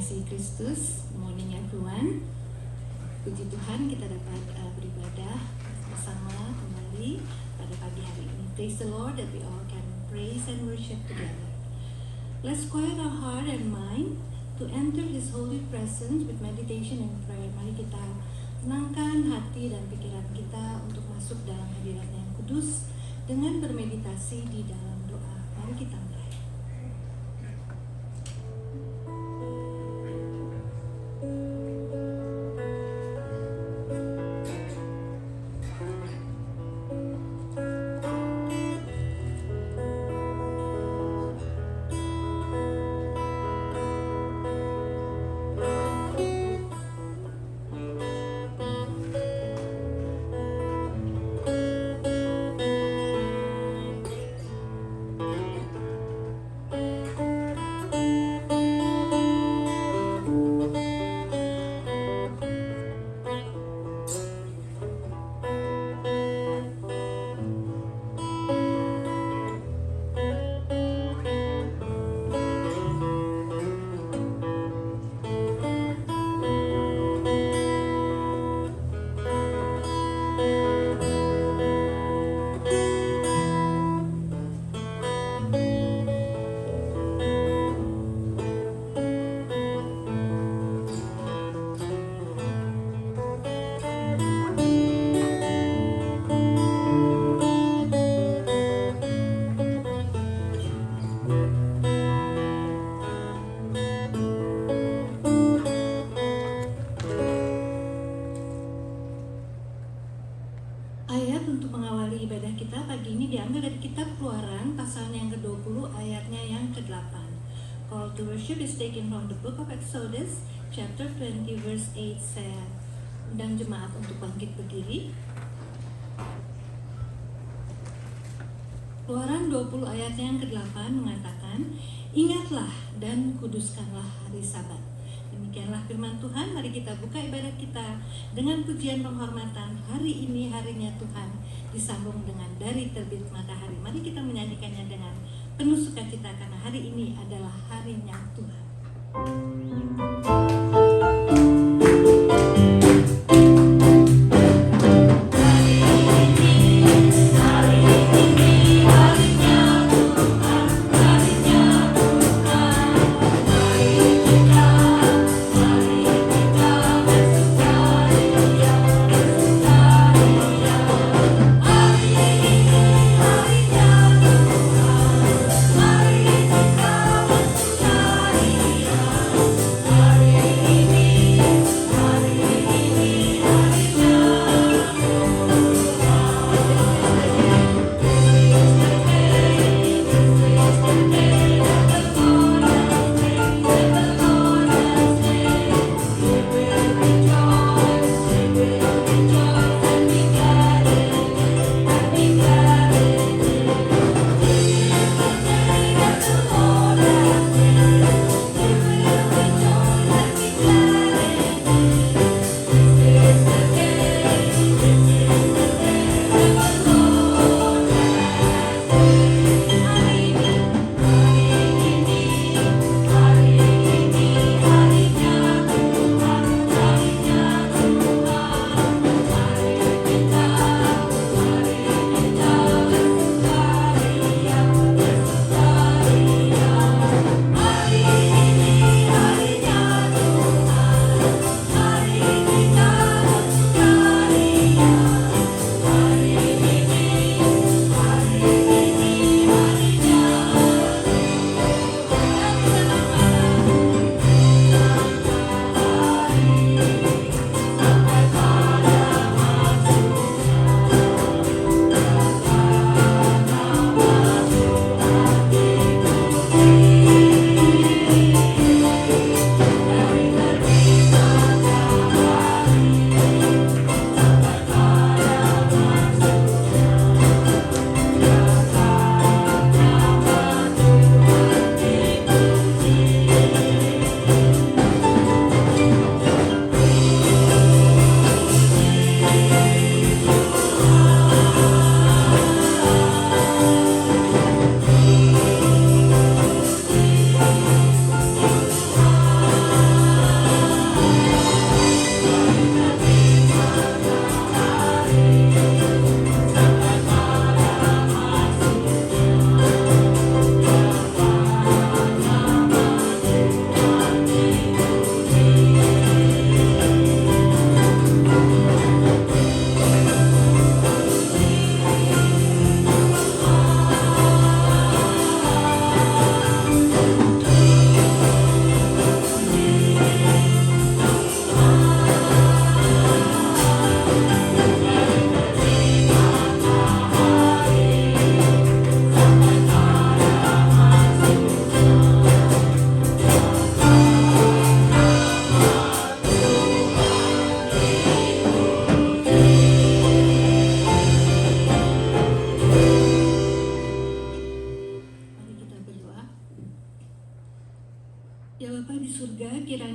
kasih Kristus, morning everyone. Puji Tuhan kita dapat beribadah bersama kembali pada pagi hari ini. Praise the Lord that we all can praise and worship together. Let's quiet our heart and mind to enter His holy presence with meditation and prayer. Mari kita tenangkan hati dan pikiran kita untuk masuk dalam hadirat-Nya yang kudus dengan bermeditasi di dalam doa. Mari kita mulai. Ayat untuk mengawali ibadah kita pagi ini diambil dari kitab Keluaran pasal yang ke-20 ayatnya yang ke-8. Call to worship is taken from the book of Exodus chapter 20 verse 8. Saya undang jemaat untuk bangkit berdiri. Keluaran 20 ayatnya yang ke-8 mengatakan, "Ingatlah dan kuduskanlah hari Sabat." Demikianlah firman Tuhan. Mari kita buka ibadah kita dengan pujian penghormatan. Hari ini harinya Tuhan, disambung dengan dari terbit matahari. Mari kita menyanyikannya dengan penuh sukacita karena hari ini adalah harinya Tuhan. Hari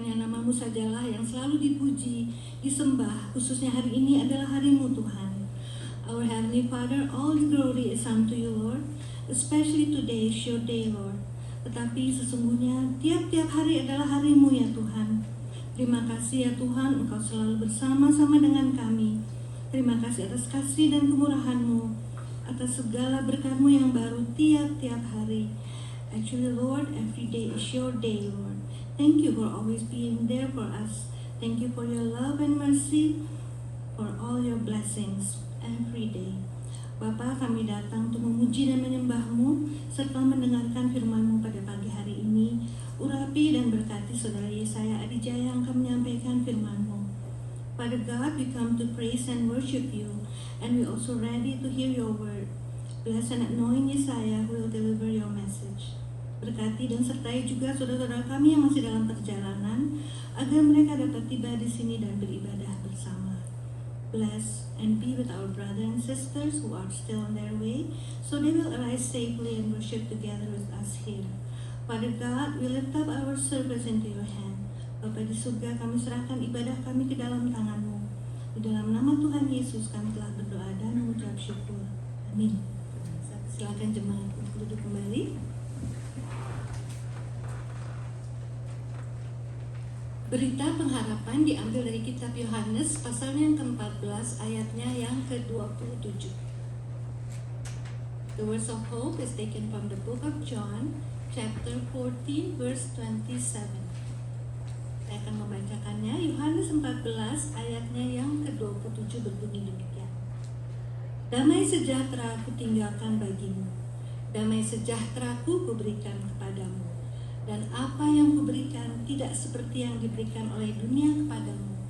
bukannya namamu sajalah yang selalu dipuji, disembah, khususnya hari ini adalah harimu Tuhan. Our Heavenly Father, all the glory is unto you, Lord, especially today is your day, Lord. Tetapi sesungguhnya tiap-tiap hari adalah harimu ya Tuhan. Terima kasih ya Tuhan, Engkau selalu bersama-sama dengan kami. Terima kasih atas kasih dan kemurahan-Mu, atas segala berkat-Mu yang baru tiap-tiap hari. Actually, Lord, every day is your day, Lord. Thank you for always being there for us. Thank you for your love and mercy, for all your blessings every day. Bapa, kami datang untuk memuji dan menyembah-Mu, serta mendengarkan firman-Mu pada pagi hari ini. Urapi dan berkati Saudara Yesaya Adijaya yang akan menyampaikan firman-Mu. Father God, we come to praise and worship you, and we also ready to hear your word. Bless and anoint Yesaya who will deliver your message. Berkati dan sertai juga saudara-saudara kami yang masih dalam perjalanan, agar mereka dapat tiba di sini dan beribadah bersama. Bless and be with our brothers and sisters who are still on their way, so they will arrive safely and worship together with us here. Father God, we lift up our service into your hand. Bapa di surga, kami serahkan ibadah kami ke dalam tangan-Mu. Di dalam nama Tuhan Yesus kami telah berdoa dan mengucap syukur. Amin. Silakan jemaat untuk duduk kembali. Berita pengharapan diambil dari kitab Yohanes pasalnya yang ke-14 ayatnya yang ke-27. The words of hope is taken from the book of John, chapter 14, verse 27. Saya akan membacakannya. Yohanes 14 ayatnya yang ke-27 berbunyi demikian. Damai sejahtera kutinggalkan bagimu, damai sejahtera-Ku kuberikan kepadamu. Dan apa yang kuberikan tidak seperti yang diberikan oleh dunia kepadamu.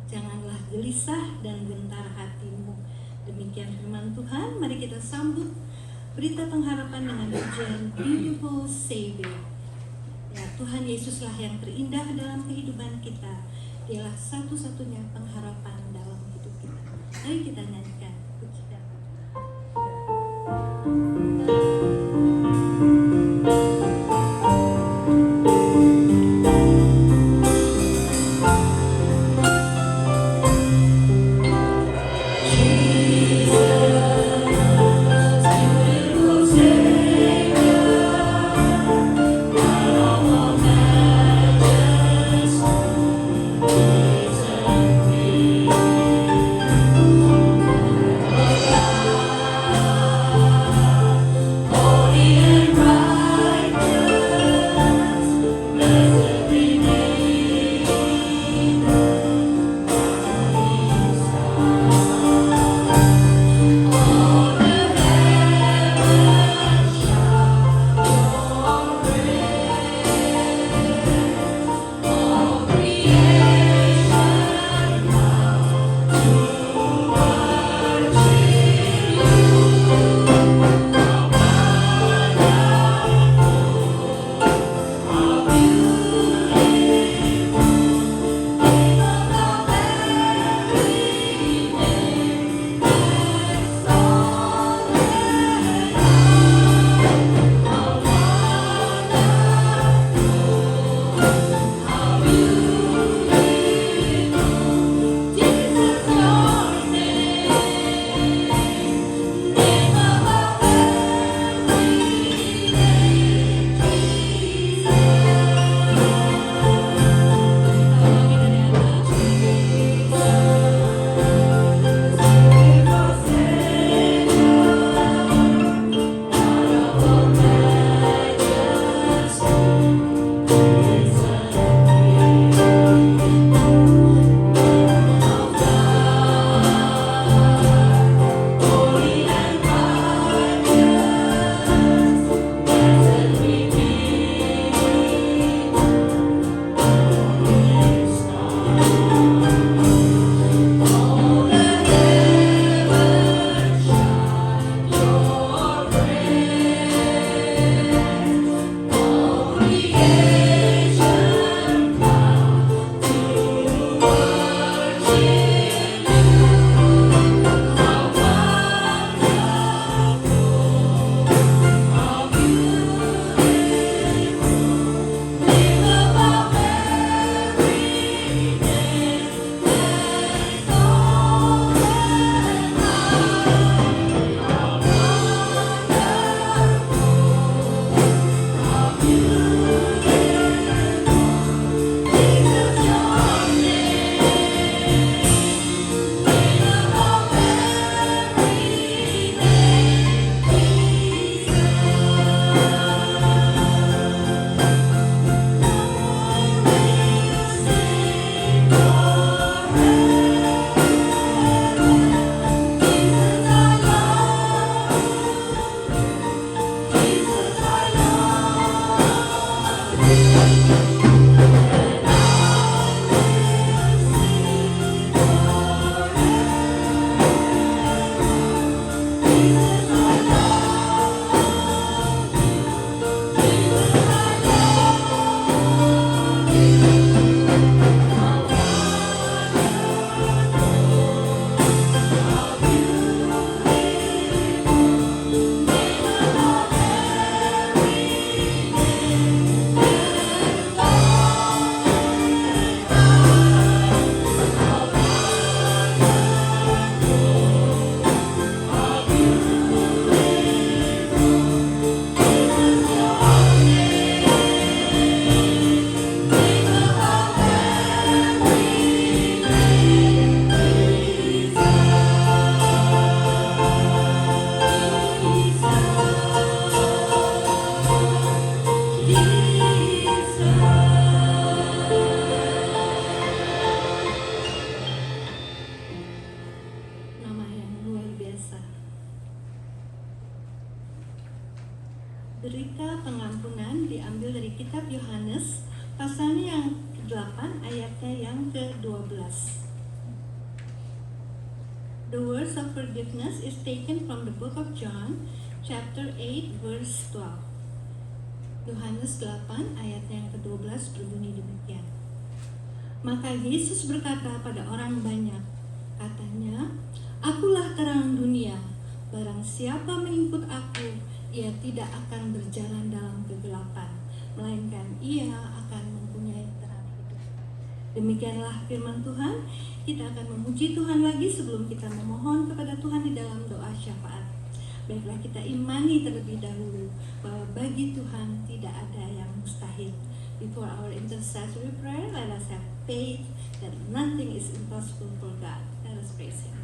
Janganlah gelisah dan gentar hatimu. Demikian firman Tuhan. Mari kita sambut berita pengharapan dengan pujian Beautiful Savior. Ya, Tuhan Yesuslah yang terindah dalam kehidupan kita. Dialah satu-satunya pengharapan dalam hidup kita. Mari kita nyanyikan pujian. ayatnya yang ke-12. The words of forgiveness is taken from the book of John, chapter 8, verse 12. Yohanes 8 ayatnya yang ke-12 berbunyi demikian. Maka Yesus berkata pada orang banyak, katanya, "Akulah terang dunia. Barang siapa mengikut aku, ia tidak akan berjalan dalam kegelapan, melainkan ia akan mempunyai terang hidup." Demikianlah firman Tuhan. Kita akan memuji Tuhan lagi sebelum kita memohon kepada Tuhan di dalam doa syafaat. Baiklah, kita imani terlebih dahulu bahwa bagi Tuhan tidak ada yang mustahil. Before our intercessory prayer, let us have faith that nothing is impossible for God. Let us praise Him.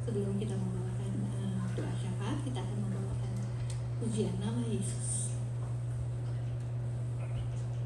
Sebelum kita membawakan doa syafaat, kita akan membawakan pujian nama Yesus. Nama Yesus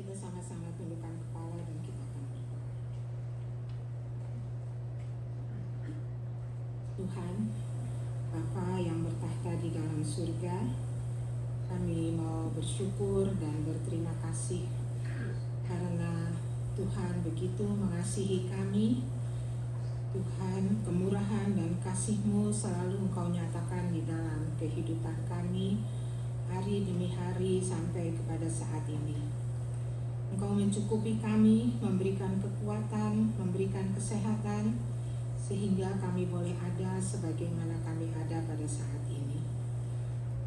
kita sama-sama tundukkan kepala dan kita akan berdoa. Tuhan, Bapa yang bertahta di dalam surga, kami mau bersyukur dan berterima kasih karena Tuhan begitu mengasihi kami. Tuhan, kemurahan dan kasih-Mu selalu Engkau nyatakan di dalam kehidupan kami hari demi hari sampai kepada saat ini. Engkau mencukupi kami, memberikan kekuatan, memberikan kesehatan, sehingga kami boleh ada sebagaimana kami ada pada saat ini.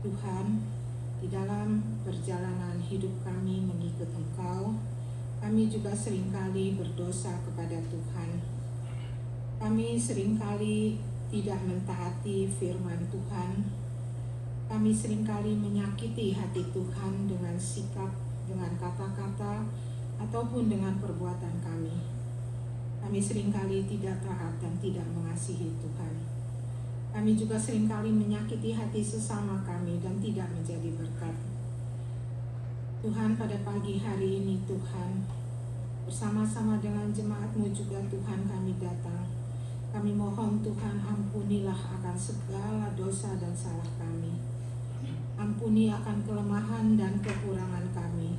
Tuhan, di dalam perjalanan hidup kami mengikut Engkau, kami juga seringkali berdosa kepada Tuhan. Kami seringkali tidak mentaati firman Tuhan. Kami seringkali menyakiti hati Tuhan dengan sikap, dengan kata-kata, ataupun dengan perbuatan kami. Kami seringkali tidak taat dan tidak mengasihi Tuhan. Kami juga seringkali menyakiti hati sesama kami dan tidak menjadi berkat. Tuhan, pada pagi hari ini Tuhan, bersama-sama dengan jemaat-Mu juga Tuhan kami datang. Kami mohon Tuhan, ampunilah akan segala dosa dan salah kami. Ampuni akan kelemahan dan kekurangan kami.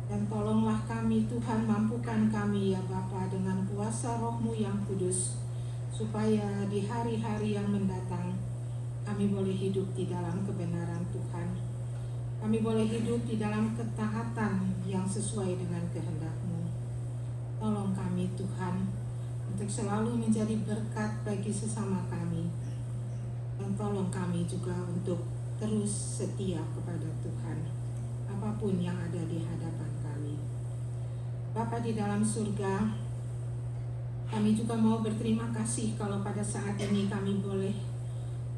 Dan tolonglah kami Tuhan, mampukan kami ya Bapa dengan kuasa Roh-Mu yang kudus, supaya di hari-hari yang mendatang kami boleh hidup di dalam kebenaran Tuhan. Kami boleh hidup di dalam ketaatan yang sesuai dengan kehendak-Mu. Tolong kami Tuhan untuk selalu menjadi berkat bagi sesama kami. Dan tolong kami juga untuk terus setia kepada Tuhan, apapun yang ada di hadapan kami. Bapa di dalam surga, kami juga mau berterima kasih kalau pada saat ini kami boleh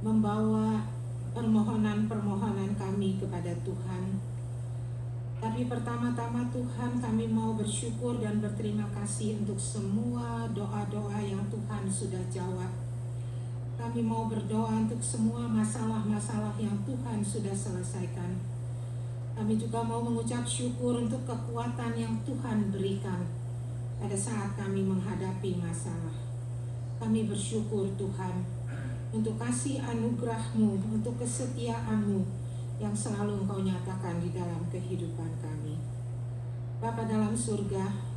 membawa permohonan-permohonan kami kepada Tuhan. Tapi pertama-tama Tuhan, kami mau bersyukur dan berterima kasih untuk semua doa-doa yang Tuhan sudah jawab. Kami mau berdoa untuk semua masalah-masalah yang Tuhan sudah selesaikan. Kami juga mau mengucap syukur untuk kekuatan yang Tuhan berikan pada saat kami menghadapi masalah. Kami bersyukur Tuhan untuk kasih anugerah-Mu, untuk kesetiaan-Mu yang selalu Engkau nyatakan di dalam kehidupan kami. Bapa dalam surga,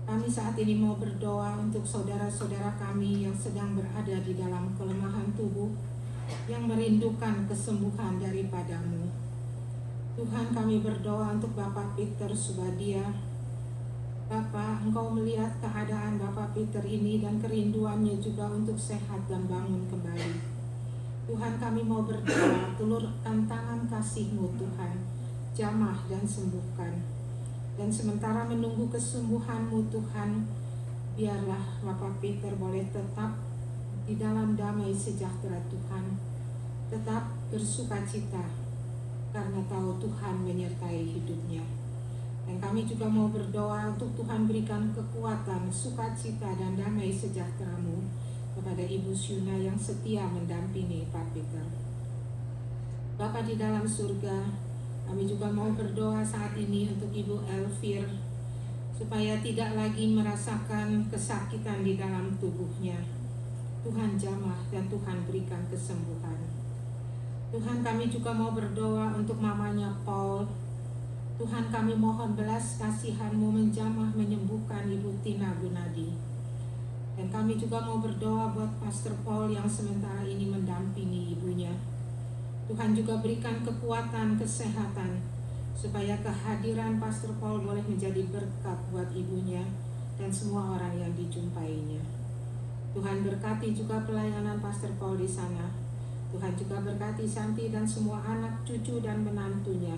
kami saat ini mau berdoa untuk saudara-saudara kami yang sedang berada di dalam kelemahan tubuh, yang merindukan kesembuhan daripada-Mu. Tuhan, kami berdoa untuk Bapak Peter Subadia. Bapak, Engkau melihat keadaan Bapak Peter ini dan kerinduannya juga untuk sehat dan bangun kembali. Tuhan, kami mau berdoa, tulurkan tangan kasih-Mu Tuhan, jamah dan sembuhkan. Dan sementara menunggu kesembuhan-Mu Tuhan, biarlah Bapak Peter boleh tetap di dalam damai sejahtera Tuhan, tetap bersukacita karena tahu Tuhan menyertai hidupnya. Dan kami juga mau berdoa untuk Tuhan berikan kekuatan, sukacita dan damai sejahtera-Mu kepada Ibu Syuna yang setia mendampingi Pak Peter. Bapa di dalam surga, kami juga mau berdoa saat ini untuk Ibu Elvir, supaya tidak lagi merasakan kesakitan di dalam tubuhnya. Tuhan jamah dan Tuhan berikan kesembuhan. Tuhan, kami juga mau berdoa untuk mamanya Paul. Tuhan, kami mohon belas kasihan-Mu menjamah menyembuhkan Ibu Tina Gunadi. Dan kami juga mau berdoa buat Pastor Paul yang sementara ini mendampingi ibunya. Tuhan juga berikan kekuatan, kesehatan, supaya kehadiran Pastor Paul boleh menjadi berkat buat ibunya dan semua orang yang dijumpainya. Tuhan berkati juga pelayanan Pastor Paul di sana. Tuhan juga berkati Santi dan semua anak, cucu dan menantunya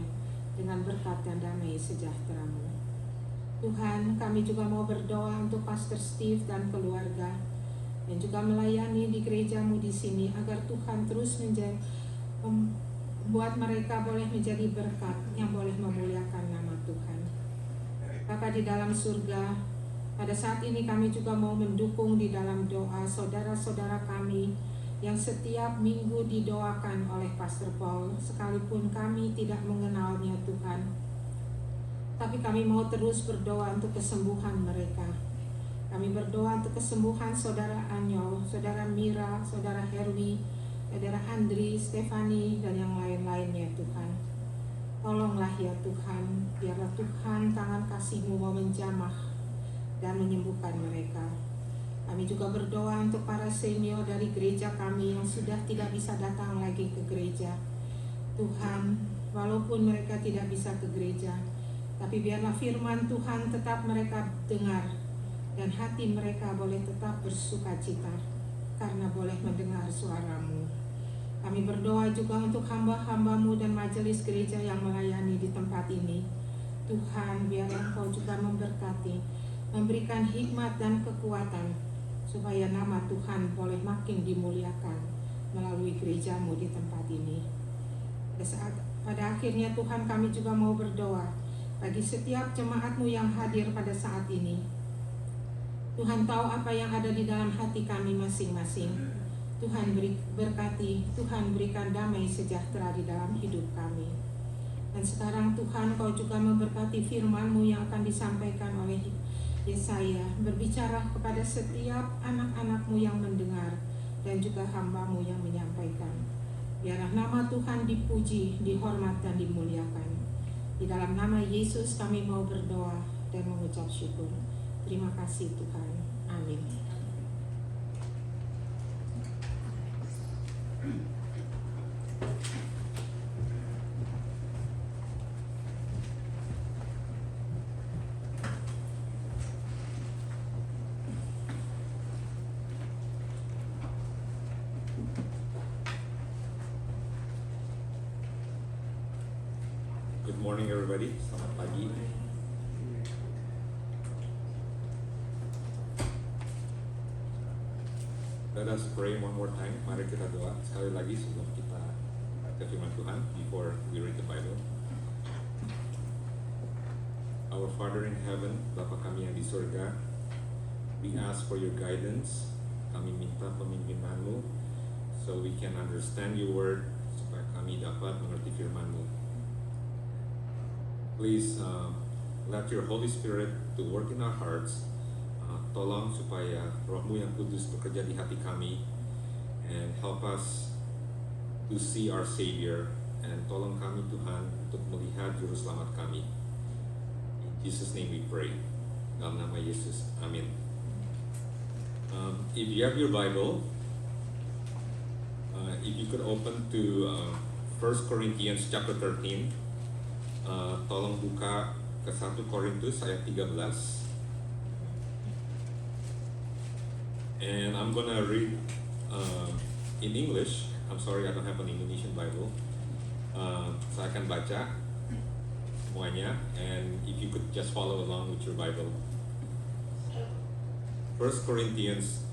dengan berkat dan damai sejahtera-Mu. Tuhan, kami juga mau berdoa untuk Pastor Steve dan keluarga yang juga melayani di gereja-Mu di sini, agar Tuhan terus membuat mereka boleh menjadi berkat yang boleh memuliakan nama Tuhan. Bapa di dalam surga, pada saat ini kami juga mau mendukung di dalam doa saudara-saudara kami yang setiap minggu didoakan oleh Pastor Paul, sekalipun kami tidak mengenalnya Tuhan. tapi kami mau terus berdoa untuk kesembuhan mereka. Kami berdoa untuk kesembuhan saudara Anyol, saudara Mira, saudara Herwi, saudara Andri, Stefani, dan yang lain-lainnya Tuhan. Tolonglah ya Tuhan, biarlah Tuhan tangan kasih-Mu mau menjamah dan menyembuhkan mereka. Kami juga berdoa untuk para senior dari gereja kami yang sudah tidak bisa datang lagi ke gereja. Tuhan, walaupun mereka tidak bisa ke gereja, tapi biarlah firman Tuhan tetap mereka dengar, dan hati mereka boleh tetap bersukacita karena boleh mendengar suara-Mu. Kami berdoa juga untuk hamba-hamba-Mu dan majelis gereja yang melayani di tempat ini. Tuhan, biarlah Engkau juga memberkati, memberikan hikmat dan kekuatan, supaya nama Tuhan boleh makin dimuliakan melalui gereja-Mu di tempat ini. Pada akhirnya Tuhan, kami juga mau berdoa bagi setiap jemaat-Mu yang hadir pada saat ini. Tuhan tahu apa yang ada di dalam hati kami masing-masing. Tuhan berkati, Tuhan berikan damai sejahtera di dalam hidup kami. Dan sekarang Tuhan, Kau juga memberkati firman-Mu yang akan disampaikan oleh Yesaya, berbicara kepada setiap anak-anak-Mu yang mendengar dan juga hamba-Mu yang menyampaikan. Biarlah nama Tuhan dipuji, dihormat, dan dimuliakan. Di dalam nama Yesus kami mau berdoa dan mengucap syukur. Terima kasih Tuhan. Amin. Good morning everybody, selamat pagi. Let us pray one more time. Mari kita doa sekali lagi sebelum kita ke firman Tuhan, before we read the Bible. Our Father in heaven, Bapa kami yang di surga, we ask for your guidance. Kami minta pemimpinan-Mu so we can understand your word, supaya kami dapat mengerti firman-Mu. Please let your Holy Spirit to work in our hearts. Tolong supaya Roh-Mu yang kudus bekerja di hati kami, and help us to see our Savior, and tolong kami Tuhan untuk melihat Juru Selamat kami. In Jesus' name we pray. Dalam nama Yesus, amin. If you have your Bible, if you could open to 1 Corinthians chapter 13. Tolong buka ke 1 Korintus ayat 13. And I'm gonna read in English. I'm sorry I don't have an Indonesian Bible. Saya akan baca semuanya, and if you could just follow along with your Bible. 1 Corinthians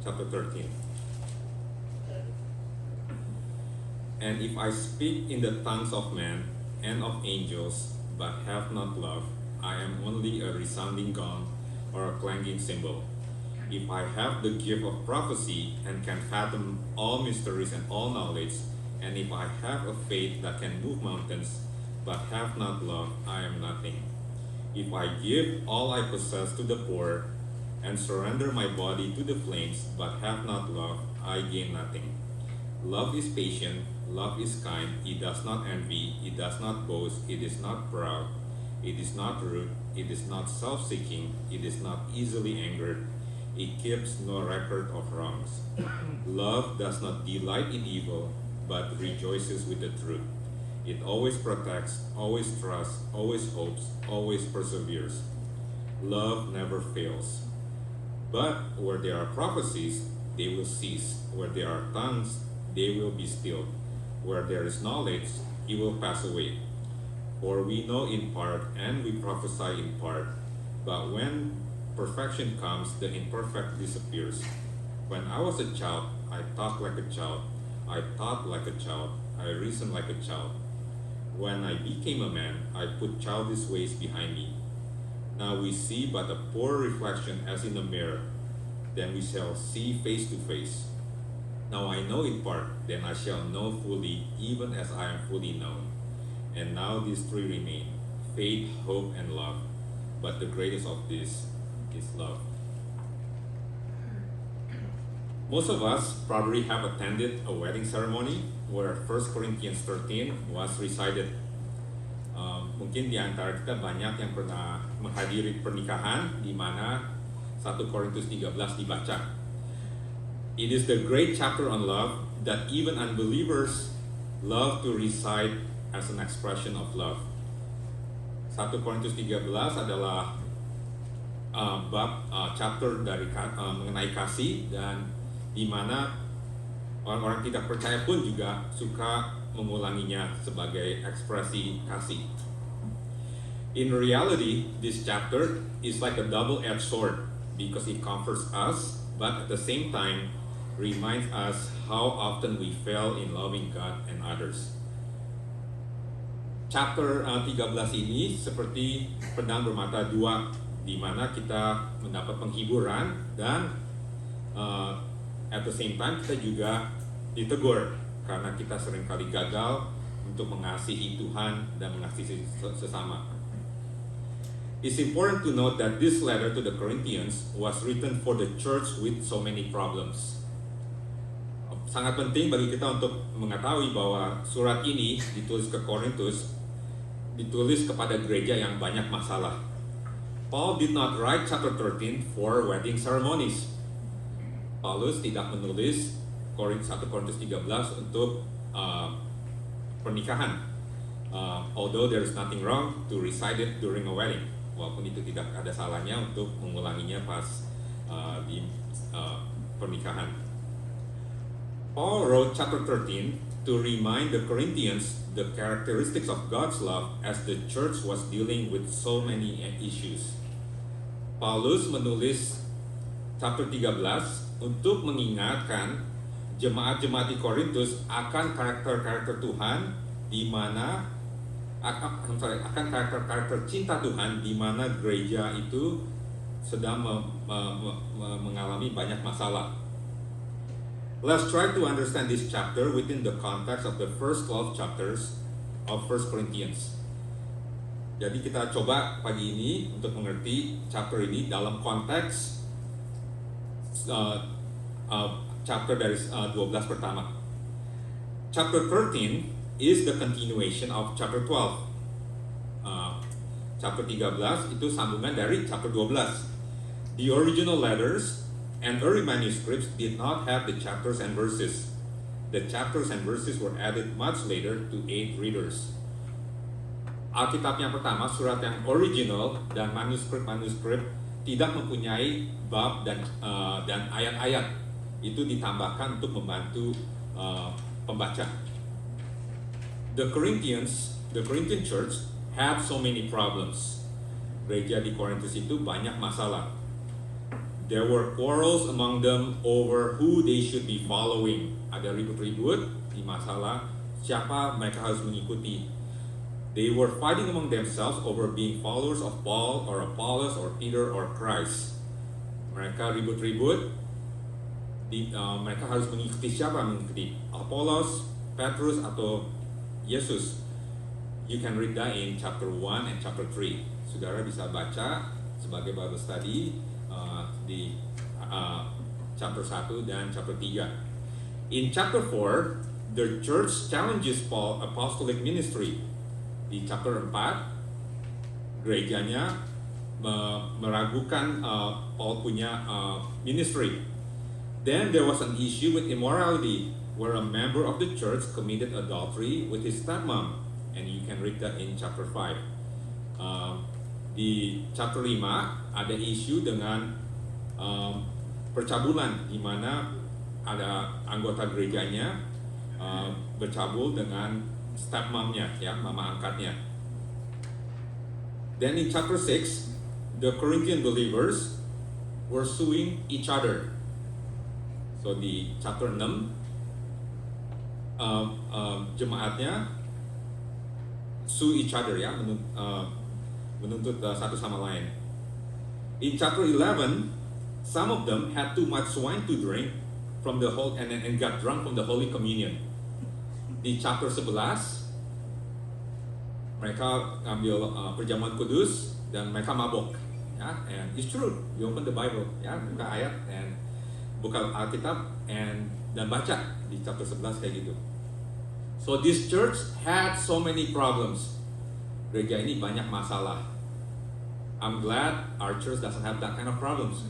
chapter 13. And if I speak in the tongues of men and of angels, but have not love, I am only a resounding gong or a clanging cymbal. If I have the gift of prophecy and can fathom all mysteries and all knowledge, and if I have a faith that can move mountains, but have not love, I am nothing. If I give all I possess to the poor, and surrender my body to the flames, but have not love, I gain nothing. Love is patient, love is kind, it does not envy, it does not boast, it is not proud, it is not rude, it is not self-seeking, it is not easily angered, it keeps no record of wrongs. Love does not delight in evil, but rejoices with the truth. It always protects, always trusts, always hopes, always perseveres. Love never fails. But where there are prophecies, they will cease. Where there are tongues, they will be stilled. Where there is knowledge, it will pass away. For we know in part, and we prophesy in part. But when perfection comes, the imperfect disappears. When I was a child, I talked like a child. I thought like a child. I reasoned like a child. When I became a man, I put childish ways behind me. Now we see but a poor reflection as in a mirror. Then we shall see face to face. Now I know in part, then I shall know fully, even as I am fully known. And now these three remain: faith, hope, and love. But the greatest of this is love. Most of us probably have attended a wedding ceremony where 1 Corinthians 13 was recited. Mungkin di antara kita banyak yang pernah menghadiri pernikahan di mana 1 Korintus 13 dibaca. It is the great chapter on love that even unbelievers love to recite as an expression of love. 1 Korintus 13 adalah bab chapter dari mengenai kasih, dan di mana orang-orang tidak percaya pun juga suka mengulanginya sebagai ekspresi kasih. In reality, this chapter is like a double-edged sword because it comforts us, but at the same time reminds us how often we fail in loving God and others. Chapter 13 ini seperti pedang bermata dua, di mana kita mendapat penghiburan dan at the same time kita juga ditegur karena kita seringkali gagal untuk mengasihi Tuhan dan mengasihi sesama. It's important to note that this letter to the Corinthians was written for the church with so many problems. Sangat penting bagi kita untuk mengetahui bahwa surat ini ditulis ke Korintus, ditulis kepada gereja yang banyak masalah. Paul did not write chapter 13 for wedding ceremonies. Paulus tidak menulis 1 Korintus 13 untuk pernikahan. Although there is nothing wrong to recite it during a wedding. Walaupun itu tidak ada salahnya untuk mengulanginya pas di pernikahan. Paul wrote chapter 13 to remind the Corinthians the characteristics of God's love as the church was dealing with so many issues. Paulus menulis chapter 13 untuk mengingatkan jemaat-jemaat di Korintus akan karakter-karakter Tuhan di mana akan karakter cinta Tuhan di mana gereja itu sedang mengalami banyak masalah. Let's try to understand this chapter within the context of the first 12 chapters of 1 Corinthians. Jadi kita coba pagi ini untuk mengerti chapter ini dalam konteks chapter dari 12 pertama. Chapter 13 is the continuation of chapter 12. Chapter 13 itu sambungan dari chapter 12. The original letters and early manuscripts did not have the chapters and verses. The chapters and verses were added much later to aid readers. Alkitab yang pertama, surat yang original dan manuskrip tidak mempunyai bab dan ayat-ayat. Itu ditambahkan untuk membantu pembaca. The Corinthian church had so many problems. Gereja di Korintus itu banyak masalah. There were quarrels among them over who they should be following. Ada ribut-ribut di masalah siapa mereka harus mengikuti. They were fighting among themselves over being followers of Paul or Apollos or Peter or Christ. Mereka ribut-ribut. Mereka harus mengikuti siapa? Mengikuti Apollos, Petrus atau Yesus. You can read that in chapter 1 and chapter 3. Saudara bisa baca sebagai Bible study di chapter 1 dan chapter 3. In chapter 4, the church challenges Paul apostolic ministry. Di chapter 4, gerejanya meragukan Paul punya ministry. Then there was an issue with immorality where a member of the church committed adultery with his stepmom, and you can read that in chapter 5. Di chapter 5 ada isu dengan percabulan, di mana ada anggota gerejanya bercabul dengan stepmomnya, ya, mama angkatnya. Then in chapter 6, the Corinthian believers were suing each other. So di chapter 6, jemaatnya sue each other, ya, menuntut satu sama lain. In chapter 11, some of them had too much wine to drink from the whole and got drunk from the Holy Communion. Di chapter 11, mereka ambil perjamuan kudus dan mereka mabok. Ya, and it's true. You open the Bible, ya, buka ayat and buka Alkitab dan baca di chapter 11 kayak gitu. So this church had so many problems. Gereja ini banyak masalah. I'm glad our church doesn't have that kind of problems.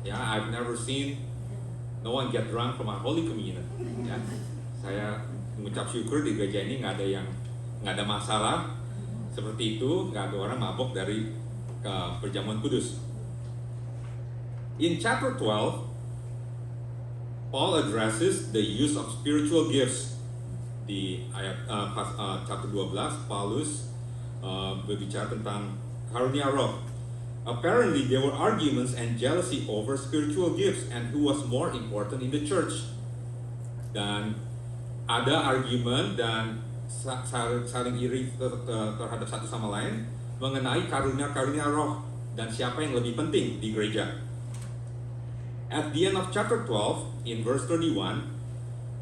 Yeah, I've never seen no one get drunk from our Holy Communion. Ya, saya mengucap syukur di gereja ini nggak ada masalah seperti itu, nggak ada orang mabok dari perjamuan kudus. In chapter 12, Paul addresses the use of spiritual gifts. Di ayat chapter 12, Paulus berbicara tentang karunia roh. Apparently there were arguments and jealousy over spiritual gifts and who was more important in the church. Dan ada argumen dan saling iri terhadap satu sama lain mengenai karunia-karunia roh dan siapa yang lebih penting di gereja. At the end of chapter 12, in verse 31,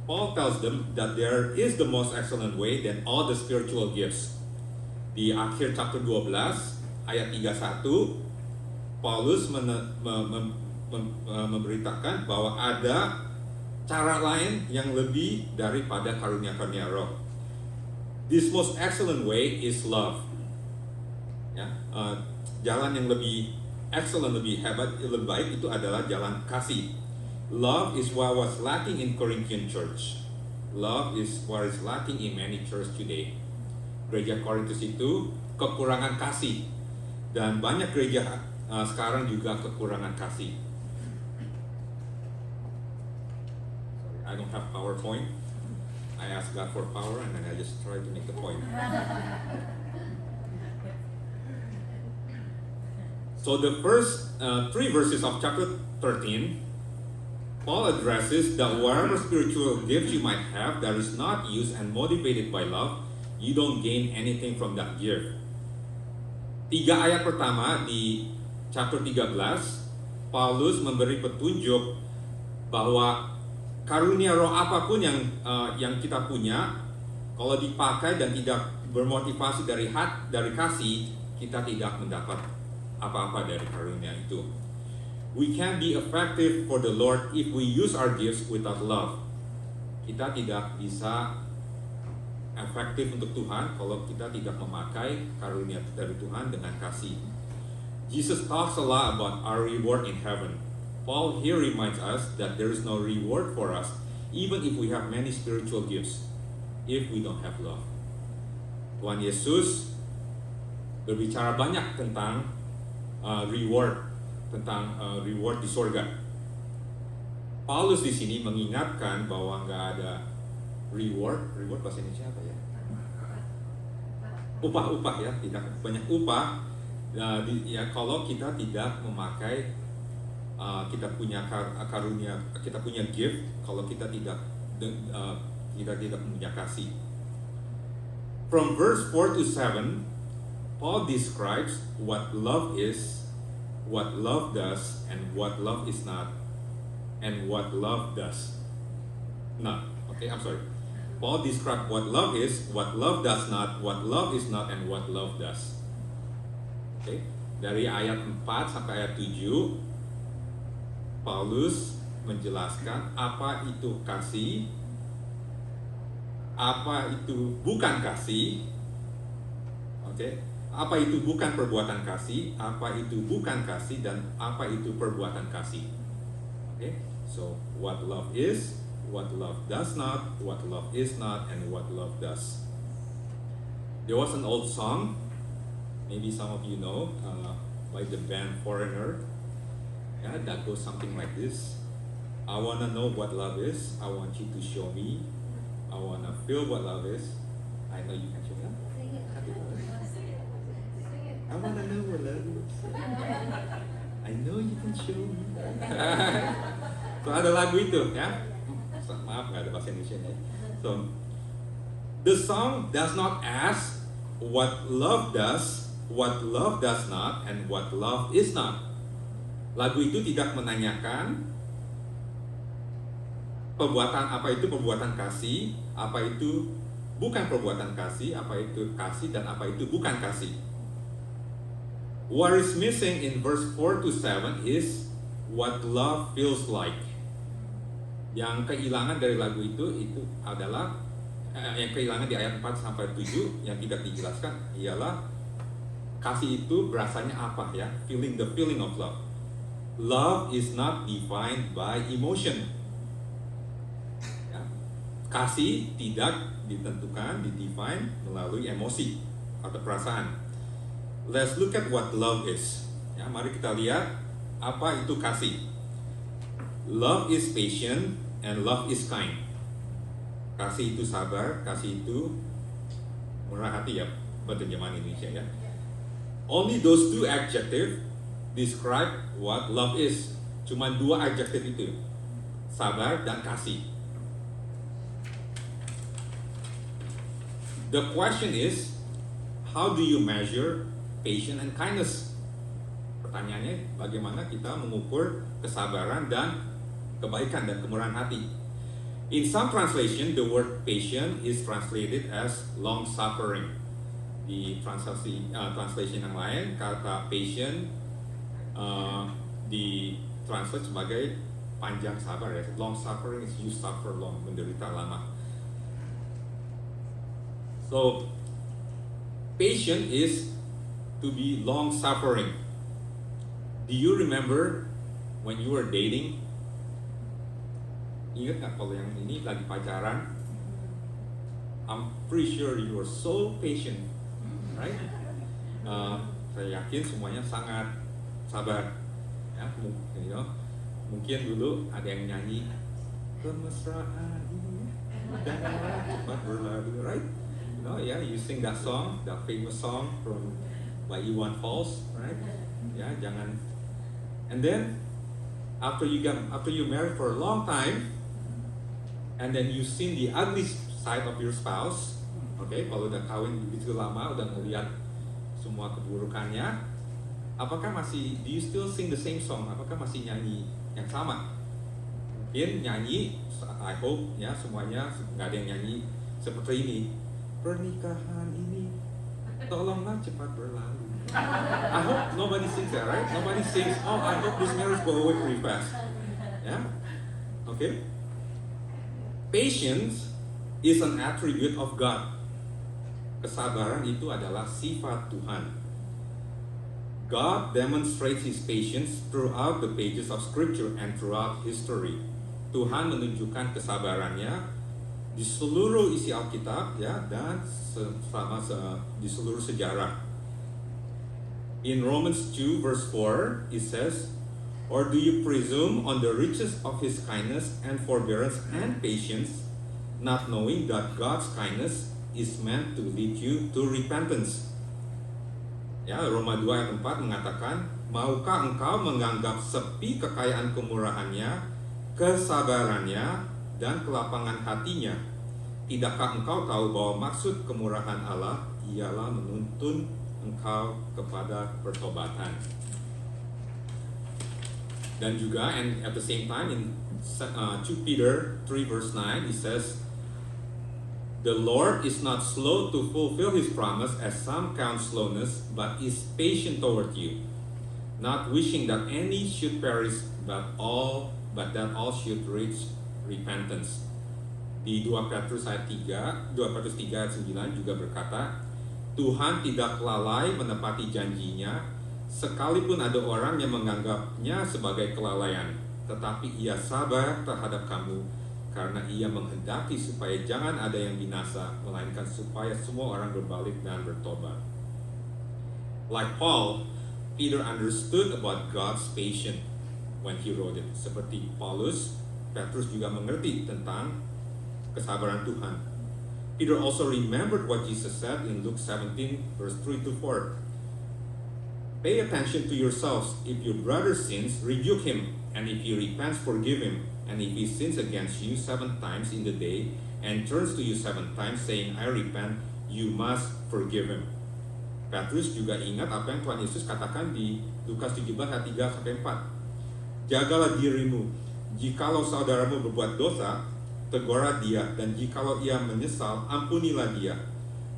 Paul tells them that there is the most excellent way than all the spiritual gifts. Di akhir chapter 12, ayat 31, Paulus memberitakan bahwa ada cara lain yang lebih daripada karunia-karunia roh. This most excellent way is love. Ya, jalan yang lebih excellent, lebih hebat, lebih baik itu adalah jalan kasih. Love is what was lacking in Corinthian church. Love is what is lacking in many church today. Gereja Korintus itu kekurangan kasih, dan banyak gereja sekarang juga kekurangan kasih. Sorry, I don't have PowerPoint. I ask God for power and then I just try to make the point. So the first 3 verses of chapter 13, Paul addresses that whatever spiritual gifts you might have that is not used and motivated by love, you don't gain anything from that gift. 3 ayat pertama di chapter 13, Paulus memberi petunjuk bahwa karunia roh apapun yang kita punya, kalau dipakai dan tidak bermotivasi dari kasih, kita tidak mendapat apa-apa dari karunia itu. We can be effective for the Lord if we use our gifts without love. Kita tidak bisa efektif untuk Tuhan kalau kita tidak memakai karunia dari Tuhan dengan kasih. Jesus talks a lot about our reward in heaven. Paul here reminds us that there is no reward for us even if we have many spiritual gifts if we don't have love. Tuhan Yesus berbicara banyak tentang reward di surga. Paulus di sini mengingatkan bahwa nggak ada reward bahasa Indonesia apa ya? Upah ya, tidak banyak upah. Ya kalau kita tidak memakai, kita punya karunia, kita punya gift, kalau kita tidak punya kasih. From verse 4 to 7, Paul describes what love is, what love does, and what love is not, and what love does not. Okay, I'm sorry. Paul describes what love is, what love does not, what love is not, and what love does. Okay, dari ayat 4 sampai ayat 7, Paulus menjelaskan apa itu kasih, apa itu bukan kasih. Okay, apa itu bukan perbuatan kasih, apa itu bukan kasih, dan apa itu perbuatan kasih. Okay, so what love is, what love does not, what love is not, and what love does. There was an old song, maybe some of you know, by the band Foreigner. Yeah, that goes something like this. I wanna know what love is. I want you to show me. I wanna feel what love is. I know you can show me. I wanna know what love is. I know you can show me. So ada lagu itu ya. Maaf nggak ada bahasa Indonesia ya. So the song does not ask what love does, what love does not, and what love is not. Lagu itu tidak menanyakan apa itu perbuatan kasih, apa itu bukan perbuatan kasih, apa itu kasih dan apa itu bukan kasih. What is missing in verse 4 to 7 is what love feels like. Yang kehilangan dari lagu itu adalah yang kehilangan di ayat 4 sampai 7 yang tidak dijelaskan ialah kasih itu berasanya apa ya? The feeling of love. Love is not defined by emotion. Ya. Kasih tidak ditentukan, didefine melalui emosi atau perasaan. Let's look at what love is. Ya, mari kita lihat apa itu kasih. Love is patient and love is kind. Kasih itu sabar, kasih itu murah hati ya, terjemahan Indonesia ya. Only those two adjectives describe what love is. Cuma dua adjektif itu, sabar dan kasih. The question is, how do you measure patience and kindness? Pertanyaannya, bagaimana kita mengukur kesabaran dan kebaikan dan kemurahan hati? In some translation, the word patient is translated as long suffering. Di translation yang lain, kata patient ditranslate sebagai panjang sabar ya. Long suffering is you suffer long, menderita lama. So, patient is to be long suffering. Do you remember when you were dating? Ingat nggak kalau yang ini lagi pacaran? I'm pretty sure you were so patient, right? Saya yakin semuanya sangat sabar. Ya, mungkin dulu ada yang nyanyi kemesraan ini cepat berlalu, right? You sing that song, that famous song from by Iwan Fals, right? Ya, jangan. And then after you married for a long time, and then you seen the ugly side of your spouse, okay? Kalau udah kawin begitu lama, udah ngeliat semua keburukannya, apakah masih do you still sing the same song? Apakah masih nyanyi yang sama? Mungkin nyanyi, I hope ya semuanya nggak ada yang nyanyi seperti ini. Pernikahan ini tolonglah cepat berlalu. I hope nobody sings that, right? Nobody sings, oh I hope this marriage go away pretty fast. Yeah? Okay? Patience is an attribute of God. Kesabaran itu adalah sifat Tuhan. God demonstrates His patience throughout the pages of Scripture and throughout history. Tuhan menunjukkan kesabarannya di seluruh isi Alkitab ya, dan di seluruh sejarah. In Romans 2 verse 4 it says, or do you presume on the riches of His kindness and forbearance and patience, not knowing that God's kindness is meant to lead you to repentance? Ya, Roma 2 ayat 4 mengatakan, maukah engkau menganggap sepi kekayaan kemurahannya, kesabarannya, dan kelapangan hatinya? Tidakkah engkau tahu bahwa maksud kemurahan Allah ialah menuntun engkau kepada pertobatan? Dan juga, and at the same time in 2 Peter 3 verse 9 it says, the Lord is not slow to fulfill His promise, as some count slowness, but is patient toward you, not wishing that any should perish, but that all should reach repentance. Di 2 Petrus 3 ayat 9 juga berkata, Tuhan tidak lalai menepati janjinya, sekalipun ada orang yang menganggapnya sebagai kelalaian, tetapi Ia sabar terhadap kamu, karena Ia menghendaki supaya jangan ada yang binasa, melainkan supaya semua orang berbalik dan bertobat. Like Paul, Peter understood about God's patience when he wrote it. Seperti Paulus, Petrus juga mengerti tentang kesabaran Tuhan. Peter also remembered what Jesus said in Luke 17 verse 3 to 4. Pay attention to yourselves. If your brother sins, rebuke him, and if he repents, forgive him. And if he sins against you 7 times in the day and turns to you 7 times saying, I repent, you must forgive him. Petrus juga ingat apa yang Tuhan Yesus katakan di Lukas 17 ayat 3-4. Jagalah dirimu. Jikalau saudaramu berbuat dosa, tegurlah dia, dan jikalau ia menyesal, ampunilah dia.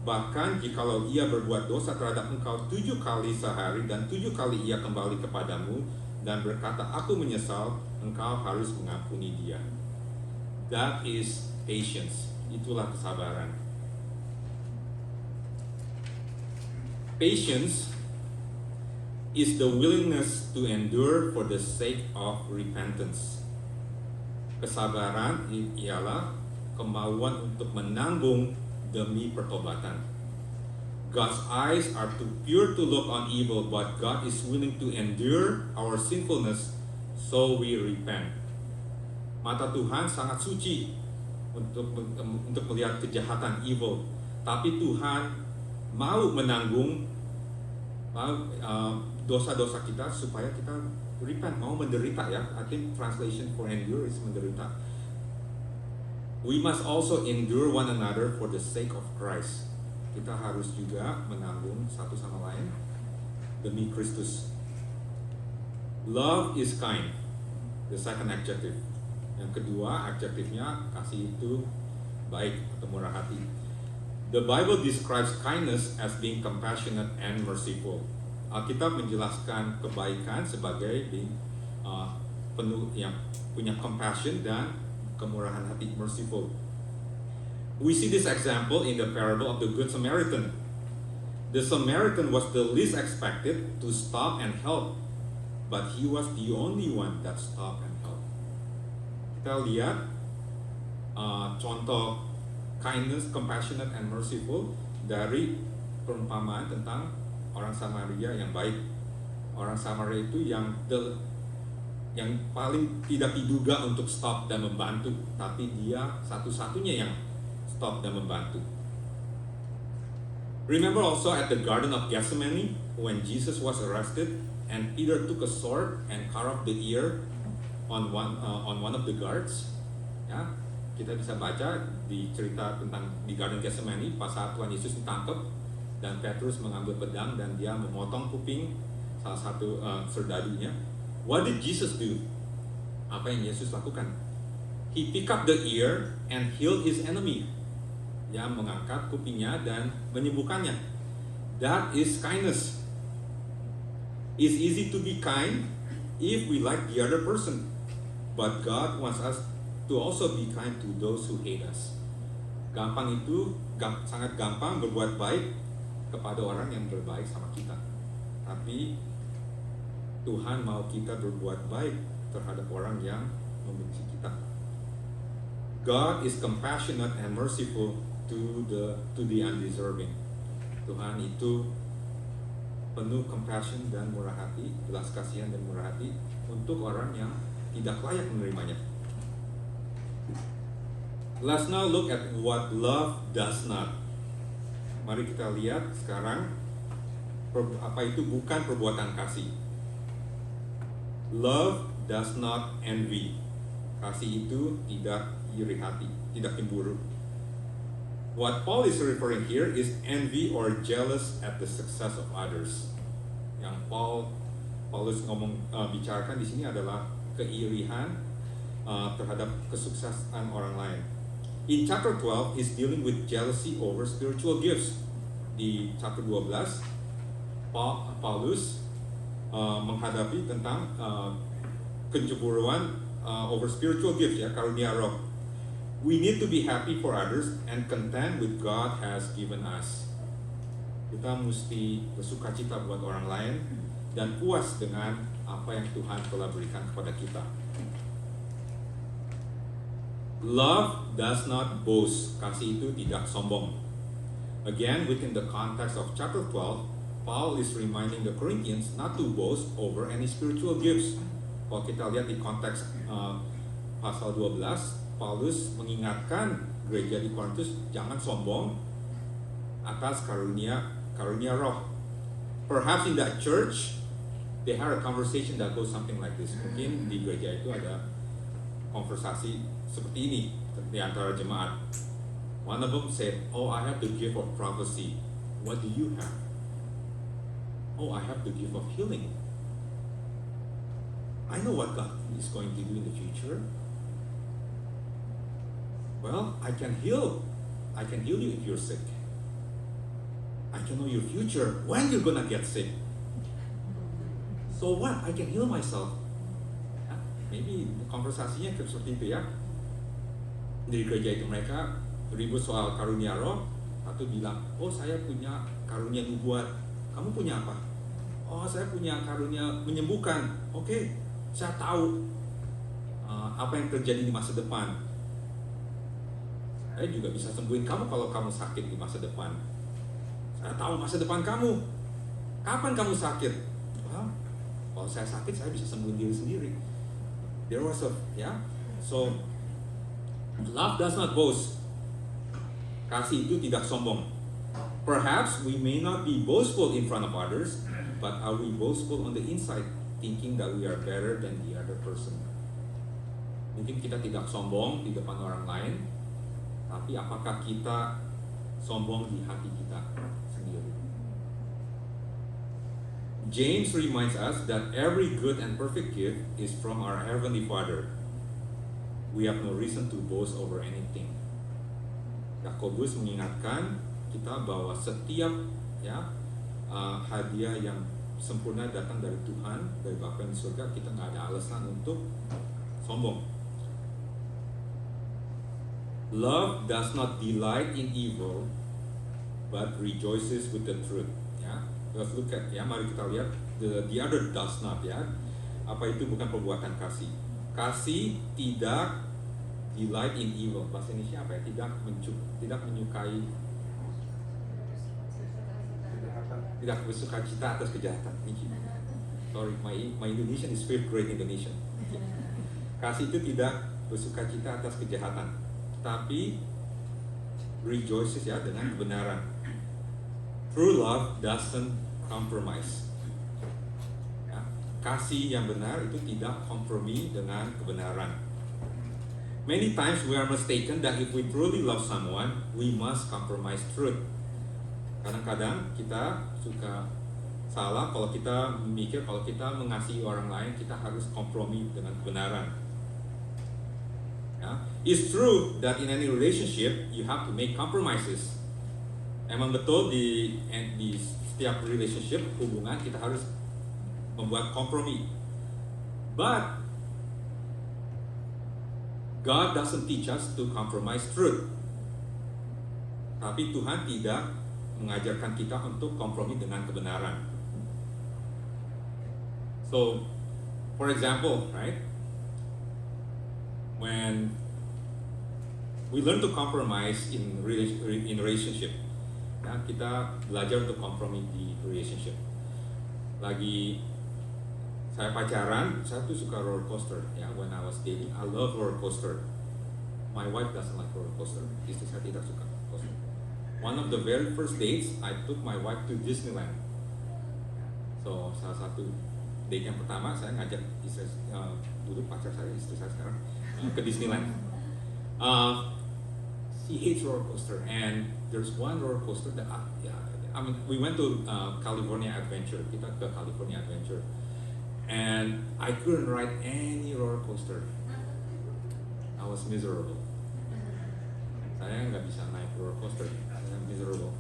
Bahkan jikalau ia berbuat dosa terhadap engkau 7 kali sehari, dan 7 kali ia kembali kepadamu, dan berkata, aku menyesal, engkau harus mengampuni dia. That is patience. Itulah kesabaran. Patience is the willingness to endure for the sake of repentance. Kesabaran ialah kemauan untuk menanggung demi pertobatan. God's eyes are too pure to look on evil, but God is willing to endure our sinfulness, so we repent. Mata Tuhan sangat suci untuk melihat kejahatan evil, tapi Tuhan mau menanggung dosa-dosa kita supaya kita repent, mau menderita ya. I think translation for endure is menderita. We must also endure one another for the sake of Christ. Kita harus juga menanggung satu sama lain demi Kristus. Love is kind. The second adjective. Yang kedua adjektifnya, kasih itu baik atau murah hati. The Bible describes kindness as being compassionate and merciful. Alkitab menjelaskan kebaikan sebagai penuh yang punya compassion dan kemurahan hati, merciful. We see this example in the parable of the Good Samaritan. The Samaritan was the least expected to stop and help, but he was the only one that stopped and helped. Kita lihat contoh kindness, compassionate, and merciful dari perumpamaan tentang orang Samaria yang baik. Orang Samaria itu yang paling tidak diduga untuk stop dan membantu, tapi dia satu-satunya yang stop dan membantu. Remember also at the Garden of Gethsemane when Jesus was arrested and Peter took a sword and cut off the ear on one of the guards. Ya, kita bisa baca di cerita tentang di Garden Gethsemane pas saat Tuhan Yesus ditangkap dan Petrus mengambil pedang dan dia memotong kuping salah satu serdadunya. What did Jesus do? Apa yang Yesus lakukan? He picked up the ear and healed his enemy. Dia mengangkat kupingnya dan menyembuhkannya. That is kindness. It's easy to be kind if we like the other person, but God wants us to also be kind to those who hate us. Gampang itu, sangat gampang berbuat baik kepada orang yang berbaik sama kita. Tapi Tuhan mau kita berbuat baik terhadap orang yang membenci kita. God is compassionate and merciful to the undeserving. Tuhan itu penuh compassion dan murah hati, belas kasihan dan murah hati untuk orang yang tidak layak menerimanya. Let's now look at what love does not. Mari kita lihat sekarang apa itu bukan perbuatan kasih. Love does not envy. Kasih itu tidak iri hati, tidak cemburu. What Paul is referring here is envy or jealous at the success of others. Yang Paulus bicarakan di sini adalah keirian terhadap kesuksesan orang lain. In chapter 12, he's dealing with jealousy over spiritual gifts. Di chapter 12, Paulus menghadapi tentang kecemburuan over spiritual gifts, ya, karunia roh. We need to be happy for others and content with God has given us. Kita mesti bersukacita buat orang lain dan puas dengan apa yang Tuhan telah berikan kepada kita. Love does not boast. Kasih itu tidak sombong. Again, within the context of chapter 12, Paul is reminding the Corinthians not to boast over any spiritual gifts. Kalau kita lihat di konteks pasal 12, Paulus mengingatkan gereja di Korintus jangan sombong atas karunia roh. Perhaps in that church, they had a conversation that goes something like this. Mungkin di gereja itu ada konversasi seperti ini di antara jemaat. One of them said, "Oh, I have the gift of prophecy. What do you have?" "Oh, I have the gift of healing. I know what God is going to do in the future." Well, I can heal you if you're sick. I can know your future, when you're gonna get sick. So what? I can heal myself. Ya, maybe konversasinya seperti itu ya. Di gereja itu mereka ribut soal karunia roh. Satu bilang, oh saya punya karunia nubuat. Kamu punya apa? Oh saya punya karunia menyembuhkan. Oke, saya tahu apa yang terjadi di masa depan. Saya juga bisa sembuhin kamu kalau kamu sakit di masa depan. Saya tahu masa depan kamu. Kapan kamu sakit? Well, kalau saya sakit, saya bisa sembuhin diri sendiri. There was so love does not boast. Kasih itu tidak sombong. Perhaps we may not be boastful in front of others, but are we boastful on the inside, thinking that we are better than the other person? Mungkin kita tidak sombong di depan orang lain, tapi apakah kita sombong di hati kita sendiri? James reminds us that every good and perfect gift is from our Heavenly Father. We have no reason to boast over anything. Yakobus mengingatkan kita bahwa setiap hadiah yang sempurna datang dari Tuhan, dari Bapa yang di surga. Kita nggak ada alasan untuk sombong. Love does not delight in evil, but rejoices with the truth. Ya, let's look at mari kita lihat the other does not ya. Apa itu bukan perbuatan kasih? Kasih tidak delight in evil. Bahasa Indonesia apa ya? Tidak menyukai, tidak bersuka cita atas kejahatan. Sorry, my Indonesian is fifth grade Indonesian. Kasih itu tidak bersuka cita atas kejahatan, tapi rejoices ya dengan kebenaran. True love doesn't compromise. Ya, kasih yang benar itu tidak kompromi dengan kebenaran. Many times we are mistaken that if we truly love someone, we must compromise truth. Kadang-kadang kita suka salah kalau kita mikir kalau kita mengasihi orang lain kita harus kompromi dengan kebenaran. Ya, it's true that in any relationship you have to make compromises. Emang betul di setiap relationship hubungan kita harus membuat kompromi. But God doesn't teach us to compromise truth. Tapi Tuhan tidak mengajarkan kita untuk kompromi dengan kebenaran. So, for example, right? When we learn to compromise in relationship, ya, kita belajar untuk kompromi di relationship. Lagi saya pacaran, saya tuh suka roller coaster. Ya, when I was dating, I love roller coaster. My wife doesn't like roller coaster. Istri saya tidak suka coaster. One of the very first dates, I took my wife to Disneyland. So salah satu date yang pertama, saya ngajak istri, dulu pacar saya, istri saya sekarang, ke Disneyland. She hates roller coaster, and there's one roller coaster that we went to California Adventure. Kita ke California Adventure. And I couldn't ride any roller coaster. I was miserable. Saya nggak bisa naik roller coaster. Saya miserable.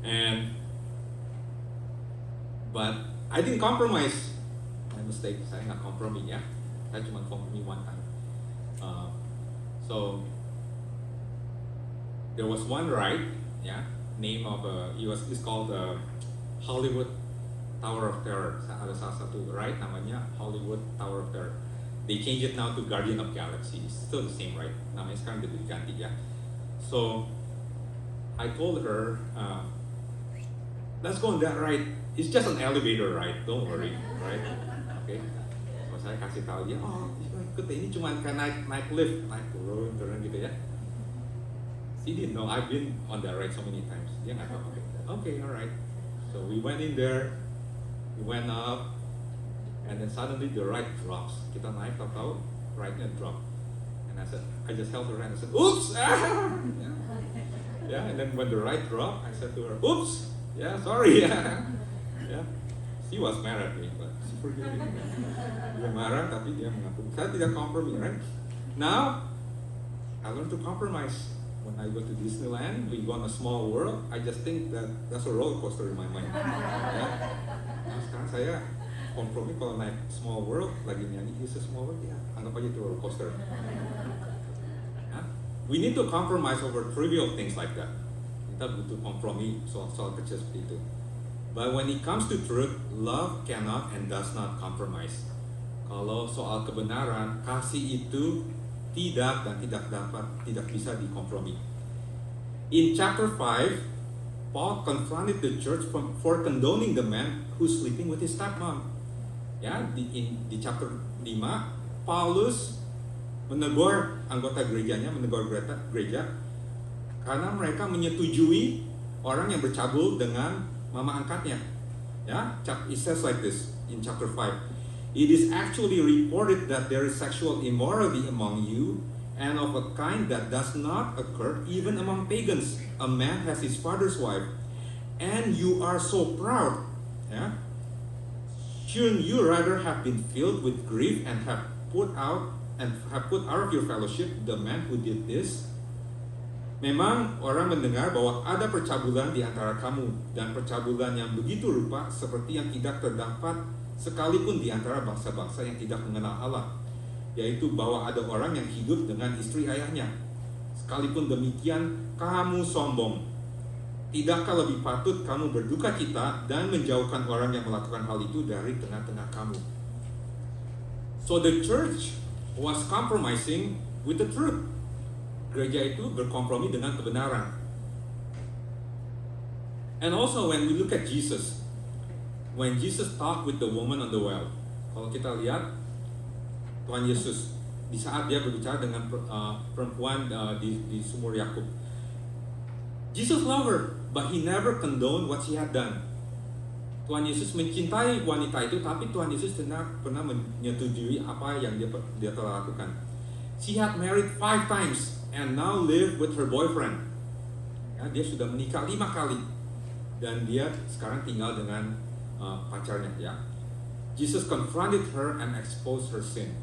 Yeah. But I didn't compromise. My mistake. Saya nggak kompromi ya. Saya cuma kompromi one time. So there was one ride. Yeah. Name of it's called Hollywood Tower of Terror. Ada salah satu ride namanya Hollywood Tower of Terror. They changed it now to Guardian of Galaxy. It's still the same ride. Namanya sekarang udah diganti ya. So I told her, let's go on that ride. It's just an elevator ride. Don't worry, right? Okay. So saya kasih tahu dia, ikut ini cuma kayak naik lift, naik turun gitu ya. She didn't know. I've been on that ride so many times. Dia nggak tahu. Okay, alright. So we went in there. We went up, and then suddenly the ride drops. Kita naik, tahu ride-nya drop. And I just held her hand and I said, "Oops!" Yeah. And then when the ride dropped, I said to her, "Oops! Yeah, sorry." Yeah. She was mad at me, but she forgave me. Dia marah, tapi dia mengaku. Saya tidak kompromi, right? Now, I learned to compromise. When I go to Disneyland, we go on a small world. I just think that's a roller coaster in my mind. Ya. Nah, sekarang saya kompromi kalau naik small world, lagi nyanyi It's a Small World, ya anggap aja itu roller coaster. Ya. We need to compromise over trivial things like that. Kita butuh kompromi soal kecil seperti itu. But when it comes to truth, love cannot and does not compromise. Kalau soal kebenaran, kasih itu tidak bisa dikompromi. In chapter 5, Paul confronted the church for condoning the man who's sleeping with his stepmom. Ya, di chapter 5, Paulus menegur anggota gerejanya, menegur gereja karena mereka menyetujui orang yang bercabul dengan mama angkatnya. Ya, it says like this in chapter 5. It is actually reported that there is sexual immorality among you, and of a kind that does not occur even among pagans. A man has his father's wife, and you are so proud. Yeah? Shouldn't you rather have been filled with grief and have put out of your fellowship the man who did this? Memang orang mendengar bahwa ada percabulan di antara kamu, dan percabulan yang begitu rupa seperti yang tidak terdapat sekalipun di antara bangsa-bangsa yang tidak mengenal Allah, yaitu bahwa ada orang yang hidup dengan istri ayahnya. Sekalipun demikian, kamu sombong. Tidakkah lebih patut kamu berduka cita dan menjauhkan orang yang melakukan hal itu dari tengah-tengah kamu? So the church was compromising with the truth. Gereja itu berkompromi dengan kebenaran. And also when we look at Jesus, when Jesus talked with the woman on the well, kalau kita lihat Tuhan Yesus di saat dia berbicara dengan perempuan di sumur Yakub, Jesus loved her, but he never condoned what she had done. Tuhan Yesus mencintai wanita itu, tapi Tuhan Yesus tidak pernah menyetujui apa yang dia telah lakukan. She had married 5 times and now live with her boyfriend. Ya, dia sudah menikah 5 kali dan dia sekarang tinggal dengan pacarnya. Ya, Jesus confronted her and exposed her sin.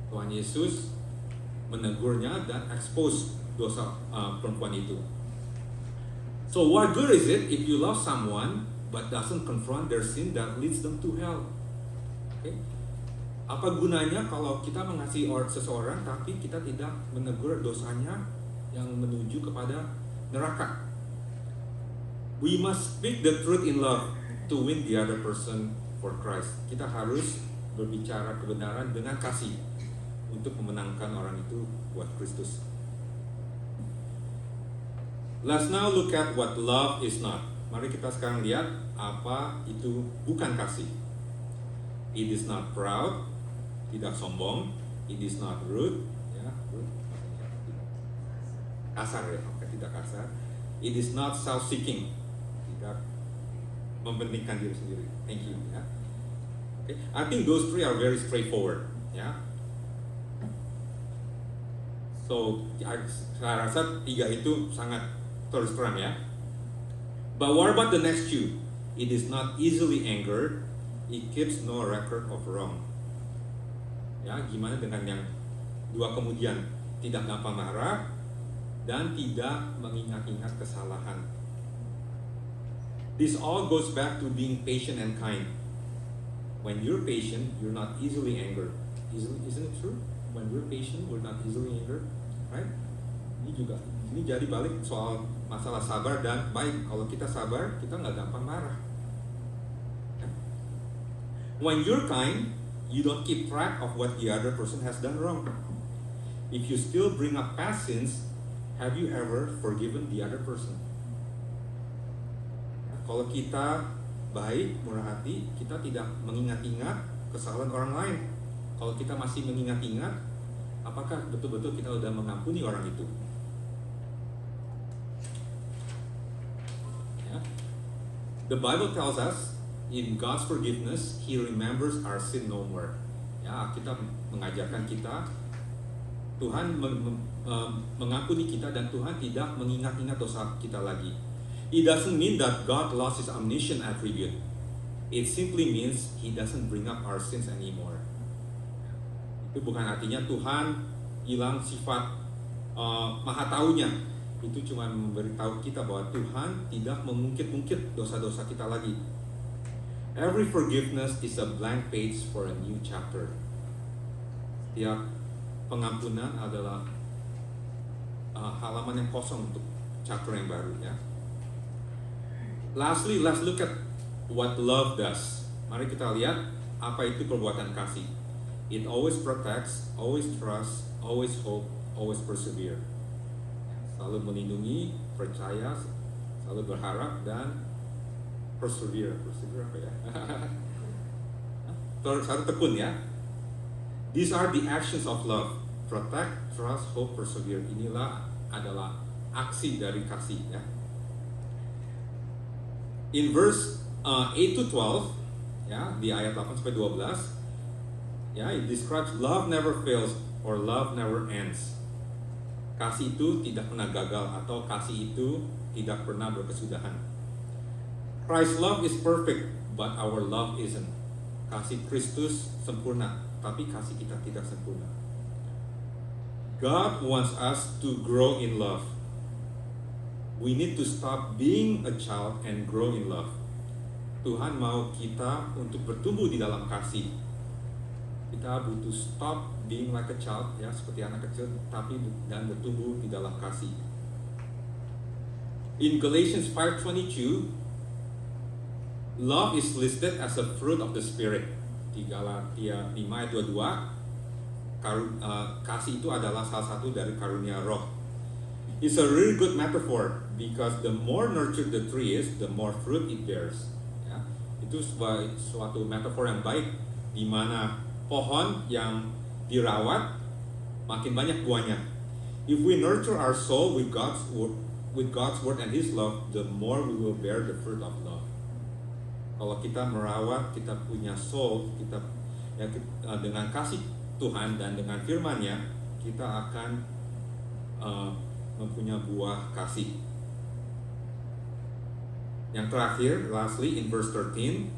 Tuhan Yesus menegurnya dan expose dosa perempuan itu. So what good is it if you love someone but doesn't confront their sin that leads them to hell? Okay? Apa gunanya kalau kita mengasihi seseorang tapi kita tidak menegur dosanya yang menuju kepada neraka? We must speak the truth in love to win the other person for Christ. Kita harus berbicara kebenaran dengan kasih untuk memenangkan orang itu buat Kristus. Let's now look at what love is not. Mari kita sekarang lihat apa itu bukan kasih. It is not proud, tidak sombong. It is not rude, ya, kasar ya, oke, tidak kasar. It is not self-seeking, tidak mementingkan diri sendiri. Thank you. Ya. Okay. I think those 3 are very straightforward. Ya. So, saya rasa 3 itu sangat terus terang ya. But what about the next 2? It is not easily angered. It keeps no record of wrong. Ya, gimana dengan yang 2 kemudian? Tidak gampang marah dan tidak mengingat-ingat kesalahan. This all goes back to being patient and kind. When you're patient, you're not easily angered. Isn't it true? When we're patient, we're not easily angered, right? Ini jadi balik soal masalah sabar dan baik. Kalau kita sabar, kita nggak gampang marah. When you're kind, you don't keep track of what the other person has done wrong. If you still bring up past sins, have you ever forgiven the other person? Kalau kita baik, murah hati, kita tidak mengingat-ingat kesalahan orang lain. Kalau kita masih mengingat-ingat, apakah betul-betul kita sudah mengampuni orang itu? Ya. The Bible tells us, in God's forgiveness, He remembers our sin no more. Ya, kita mengajarkan kita, Tuhan mengampuni kita dan Tuhan tidak mengingat-ingat dosa kita lagi. It doesn't mean that God lost His omniscient attribute. It simply means He doesn't bring up our sins anymore. Itu bukan artinya Tuhan hilang sifat maha taunya itu cuma memberitahu kita bahwa Tuhan tidak mengungkit-ungkit dosa-dosa kita lagi. Every forgiveness is a blank page for a new chapter. Setiap pengampunan adalah halaman yang kosong untuk chapter yang baru, ya. Lastly, let's look at what love does. Mari kita lihat apa itu perbuatan kasih. It always protects, always trusts, always hope, always persevere. Selalu melindungi, percaya, selalu berharap, dan persevere. Persevere apa ya? Selalu tekun, ya. These are the actions of love. Protect, trust, hope, persevere. Inilah adalah aksi dari kasih, ya. In verse 8 to 12, ya, di ayat 8 sampai 12, ya, it describes love never fails or love never ends. Kasih itu tidak pernah gagal atau kasih itu tidak pernah berkesudahan. Christ's love is perfect, but our love isn't. Kasih Kristus sempurna, tapi kasih kita tidak sempurna. God wants us to grow in love. We need to stop being a child and grow in love. Tuhan mau kita untuk bertumbuh di dalam kasih. Kita butuh stop being like a child, ya, seperti anak kecil, dan bertumbuh di dalam kasih. In Galatians 5:22, love is listed as a fruit of the Spirit. Di Galatia 5:22, kasih itu adalah salah satu dari karunia roh. It's a really good metaphor because the more nurtured the tree is, the more fruit it bears. Ya, itu suatu metafor yang baik, di mana pohon yang dirawat makin banyak buahnya. If we nurture our soul with God's word and His love, the more we will bear the fruit of love. Kalau kita merawat, kita punya soul, dengan kasih Tuhan dan dengan firman-Nya, kita akan mempunyai buah kasih. Yang terakhir, lastly, in verse 13,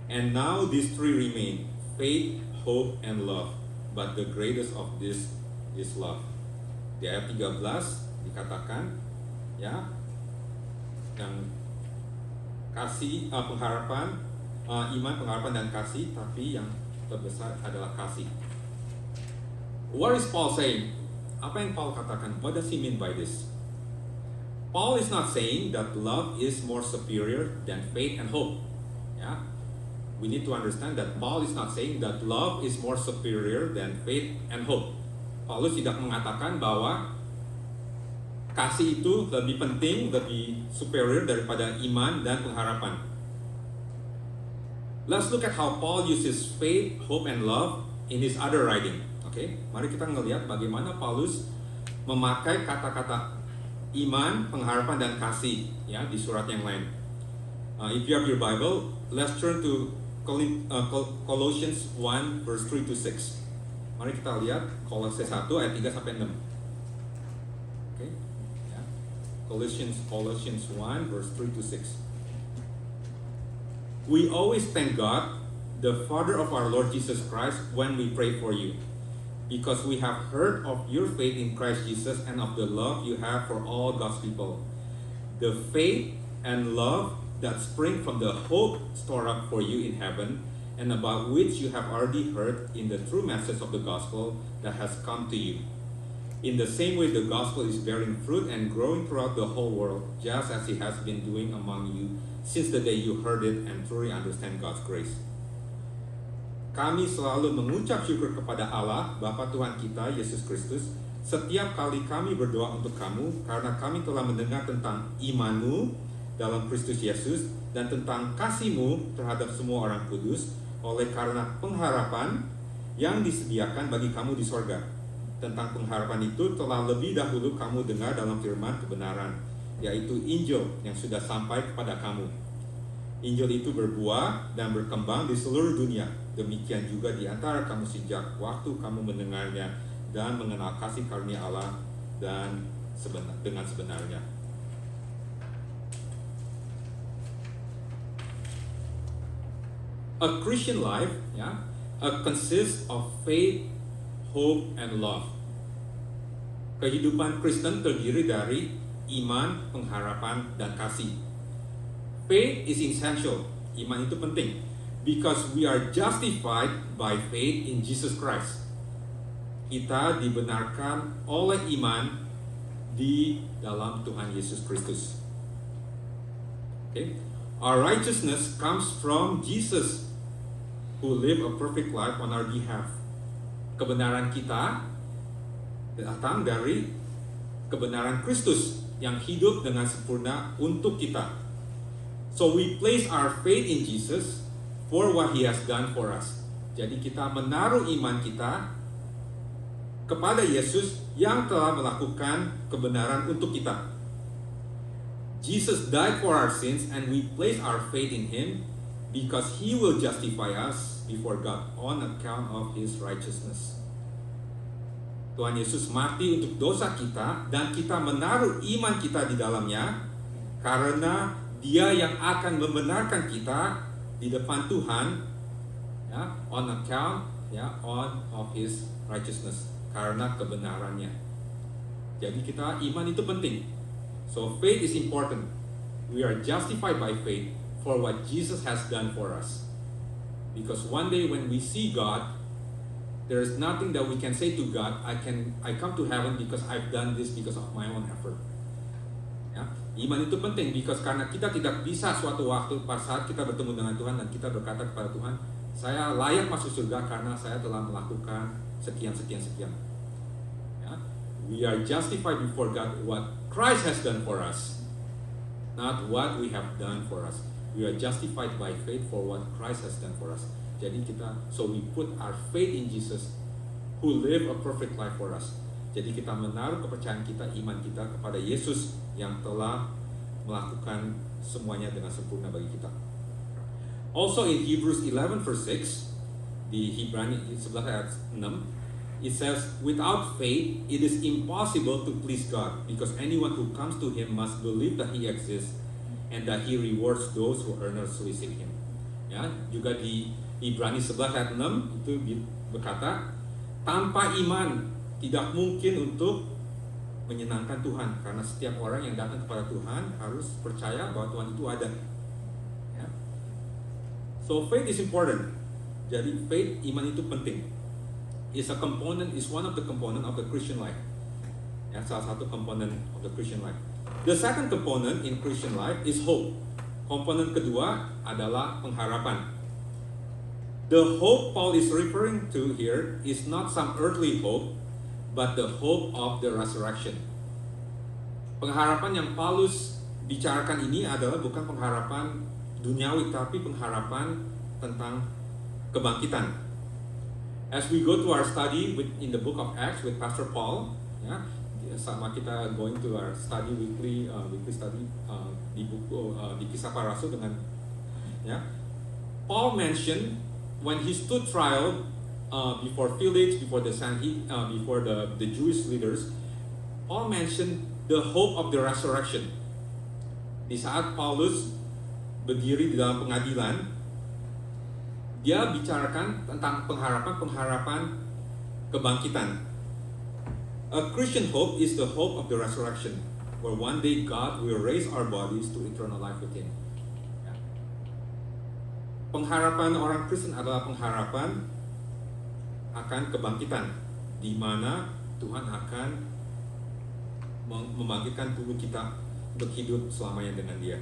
and now these three remain: faith, hope, and love. But the greatest of this is love. Di ayat 13 dikatakan, ya, yang kasih, pengharapan, iman, pengharapan, dan kasih, tapi yang terbesar adalah kasih. What is Paul saying? Apa yang Paul katakan? What does he mean by this? Paul is not saying that love is more superior than faith and hope. Ya, we need to understand that Paul is not saying that love is more superior than faith and hope. Paulus tidak mengatakan bahwa kasih itu lebih penting, lebih superior daripada iman dan pengharapan. Let's look at how Paul uses faith, hope, and love in his other writing. Okay? Mari kita ngelihat bagaimana Paulus memakai kata-kata iman, pengharapan, dan kasih, ya, di surat yang lain. If you have your Bible, let's turn to Colossians 1 verse 3 to 6. Mari kita lihat Kolose 1 ayat 3 sampai 6. Okay? Ya. Colossians 1 verse 3 to 6. We always thank God, the Father of our Lord Jesus Christ, when we pray for you, because we have heard of your faith in Christ Jesus and of the love you have for all God's people. The faith and love that spring from the hope stored up for you in heaven, and about which you have already heard in the true message of the gospel that has come to you. In the same way, the gospel is bearing fruit and growing throughout the whole world, just as it has been doing among you since the day you heard it and truly understand God's grace. Kami selalu mengucap syukur kepada Allah, Bapa Tuhan kita, Yesus Kristus, setiap kali kami berdoa untuk kamu, karena kami telah mendengar tentang imanmu dalam Kristus Yesus, dan tentang kasihmu terhadap semua orang kudus, oleh karena pengharapan yang disediakan bagi kamu di sorga. Tentang pengharapan itu telah lebih dahulu kamu dengar dalam firman kebenaran, yaitu Injil yang sudah sampai kepada kamu. Injil itu berbuah dan berkembang di seluruh dunia. Demikian juga di antara kamu sejak waktu kamu mendengarnya dan mengenal kasih karunia Allah dan dengan sebenarnya. A Christian life, consists of faith, hope, and love. Kehidupan Kristen terdiri dari iman, pengharapan, dan kasih. Faith is essential. Iman itu penting. Because we are justified by faith in Jesus Christ. Kita dibenarkan oleh iman di dalam Tuhan Yesus Kristus. Okay? Our righteousness comes from Jesus, who lived a perfect life on our behalf. Kebenaran kita datang dari kebenaran Kristus yang hidup dengan sempurna untuk kita. So we place our faith in Jesus for what He has done for us. Jadi kita menaruh iman kita kepada Yesus yang telah melakukan kebenaran untuk kita. Jesus died for our sins and we place our faith in Him because He will justify us before God on account of His righteousness. Tuhan Yesus mati untuk dosa kita dan kita menaruh iman kita di dalamnya karena Dia yang akan membenarkan kita di depan Tuhan, ya, on account, ya, on of His righteousness, karena kebenarannya. Jadi kita iman itu penting. So faith is important. We are justified by faith for what Jesus has done for us. Because one day when we see God, there is nothing that we can say to God, I come to heaven because I've done this because of my own effort. Ya, iman itu penting because karena kita tidak bisa suatu waktu pas saat kita bertemu dengan Tuhan dan kita berkata kepada Tuhan, saya layak masuk surga karena saya telah melakukan sekian. Ya, we are justified before God what Christ has done for us, not what we have done for us. We are justified by faith for what Christ has done for us. Jadi so we put our faith in Jesus, who lived a perfect life for us. Jadi kita menaruh kepercayaan kita, iman kita kepada Yesus yang telah melakukan semuanya dengan sempurna bagi kita. Also in Hebrews 11 verse 6, di Ibrani 11 ayat 6, it says, without faith it is impossible to please God, because anyone who comes to Him must believe that He exists and that He rewards those who earnestly seek Him. Ya, juga di Ibrani 11 ayat 6 itu berkata, tanpa iman tidak mungkin untuk menyenangkan Tuhan, karena setiap orang yang datang kepada Tuhan harus percaya bahwa Tuhan itu ada. Ya. So faith is important. Jadi faith, iman itu penting. Is one of the component of the Christian life. Ya, salah satu komponen of the Christian life. The second component in Christian life is hope. Komponen kedua adalah pengharapan. The hope Paul is referring to here is not some earthly hope, but the hope of the resurrection. Pengharapan yang Paulus bicarakan ini adalah bukan pengharapan duniawi, tapi pengharapan tentang kebangkitan. As we go to our study in the book of Acts with Pastor Paul, ya, sama kita going to our study weekly study di buku di Kisah Para Rasul dengan, ya, Paul mentioned when he stood trial before Felix, before the Jewish leaders, Paul mentioned the hope of the resurrection. Di saat Paulus berdiri di dalam pengadilan, dia bicarakan tentang pengharapan kebangkitan. A Christian hope is the hope of the resurrection, where one day God will raise our bodies to eternal life with Him. Pengharapan orang Kristen adalah pengharapan akan kebangkitan, di mana Tuhan akan membangkitkan tubuh kita untuk hidup selamanya dengan Dia.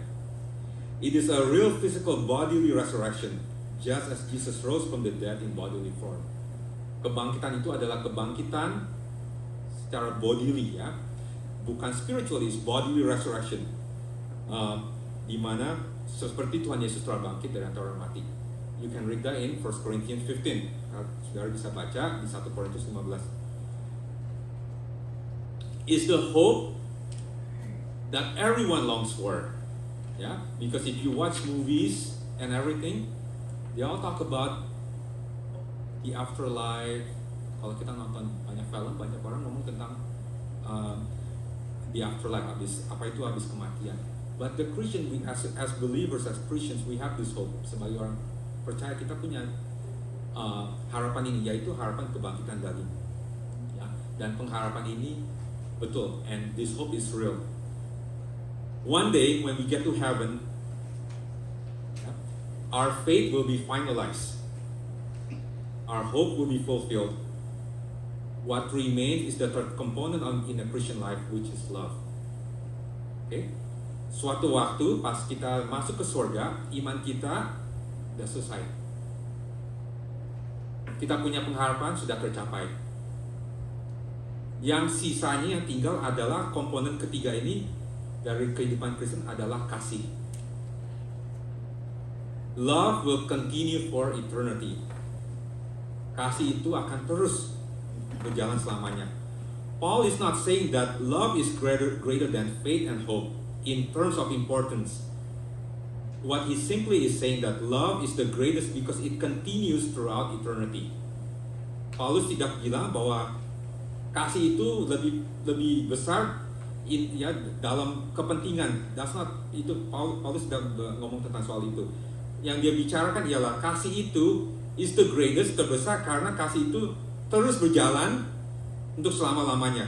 It is a real physical bodily resurrection, just as Jesus rose from the dead in bodily form. Kebangkitan itu adalah kebangkitan secara bodily, ya, bukan spiritually, is bodily resurrection, di mana seperti Tuhan Yesus telah bangkit dari antara orang mati. You can read that in 1 Corinthians 15. Saudara bisa baca di 1 Korintus 15. Is the hope that everyone longs for. Yeah, because if you watch movies and everything, they all talk about the afterlife. Kalau kita nonton banyak film, banyak orang ngomong tentang the afterlife, habis kematian. But the Christian, as believers, as Christians, we have this hope. Sebagai orang percaya, kita punya harapan ini, yaitu harapan kebangkitan daging. Ya, dan pengharapan ini Betul, and this hope is real. One day when we get to heaven, our faith will be finalized. Our hope will be fulfilled. What remains is the third component in a Christian life, which is love. Okay? Suatu waktu pas kita masuk ke surga, iman kita sudah selesai. Kita punya pengharapan sudah tercapai. Yang sisanya yang tinggal adalah komponen ketiga ini dari kehidupan Kristen adalah kasih. Love will continue for eternity. Kasih itu akan terus berjalan selamanya. Paul is not saying that love is greater than faith and hope in terms of importance. What he simply is saying that love is the greatest because it continues throughout eternity. Paulus tidak bilang bahwa kasih itu lebih besar dalam kepentingan. That's not itu Paulus tidak ngomong tentang soal itu. Yang dia bicarakan ialah kasih itu is the greatest, terbesar karena kasih itu terus berjalan untuk selama-lamanya.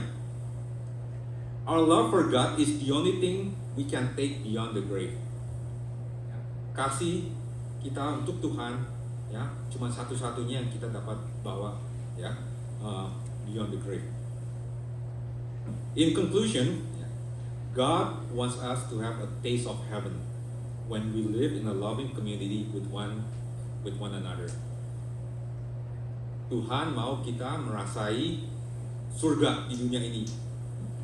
Our love for God is the only thing we can take beyond the grave. Kasih kita untuk Tuhan ya cuma satu-satunya yang kita dapat bawa ya beyond the grave. In conclusion, God wants us to have a taste of heaven when we live in a loving community with one another. Tuhan mau kita merasai surga di dunia ini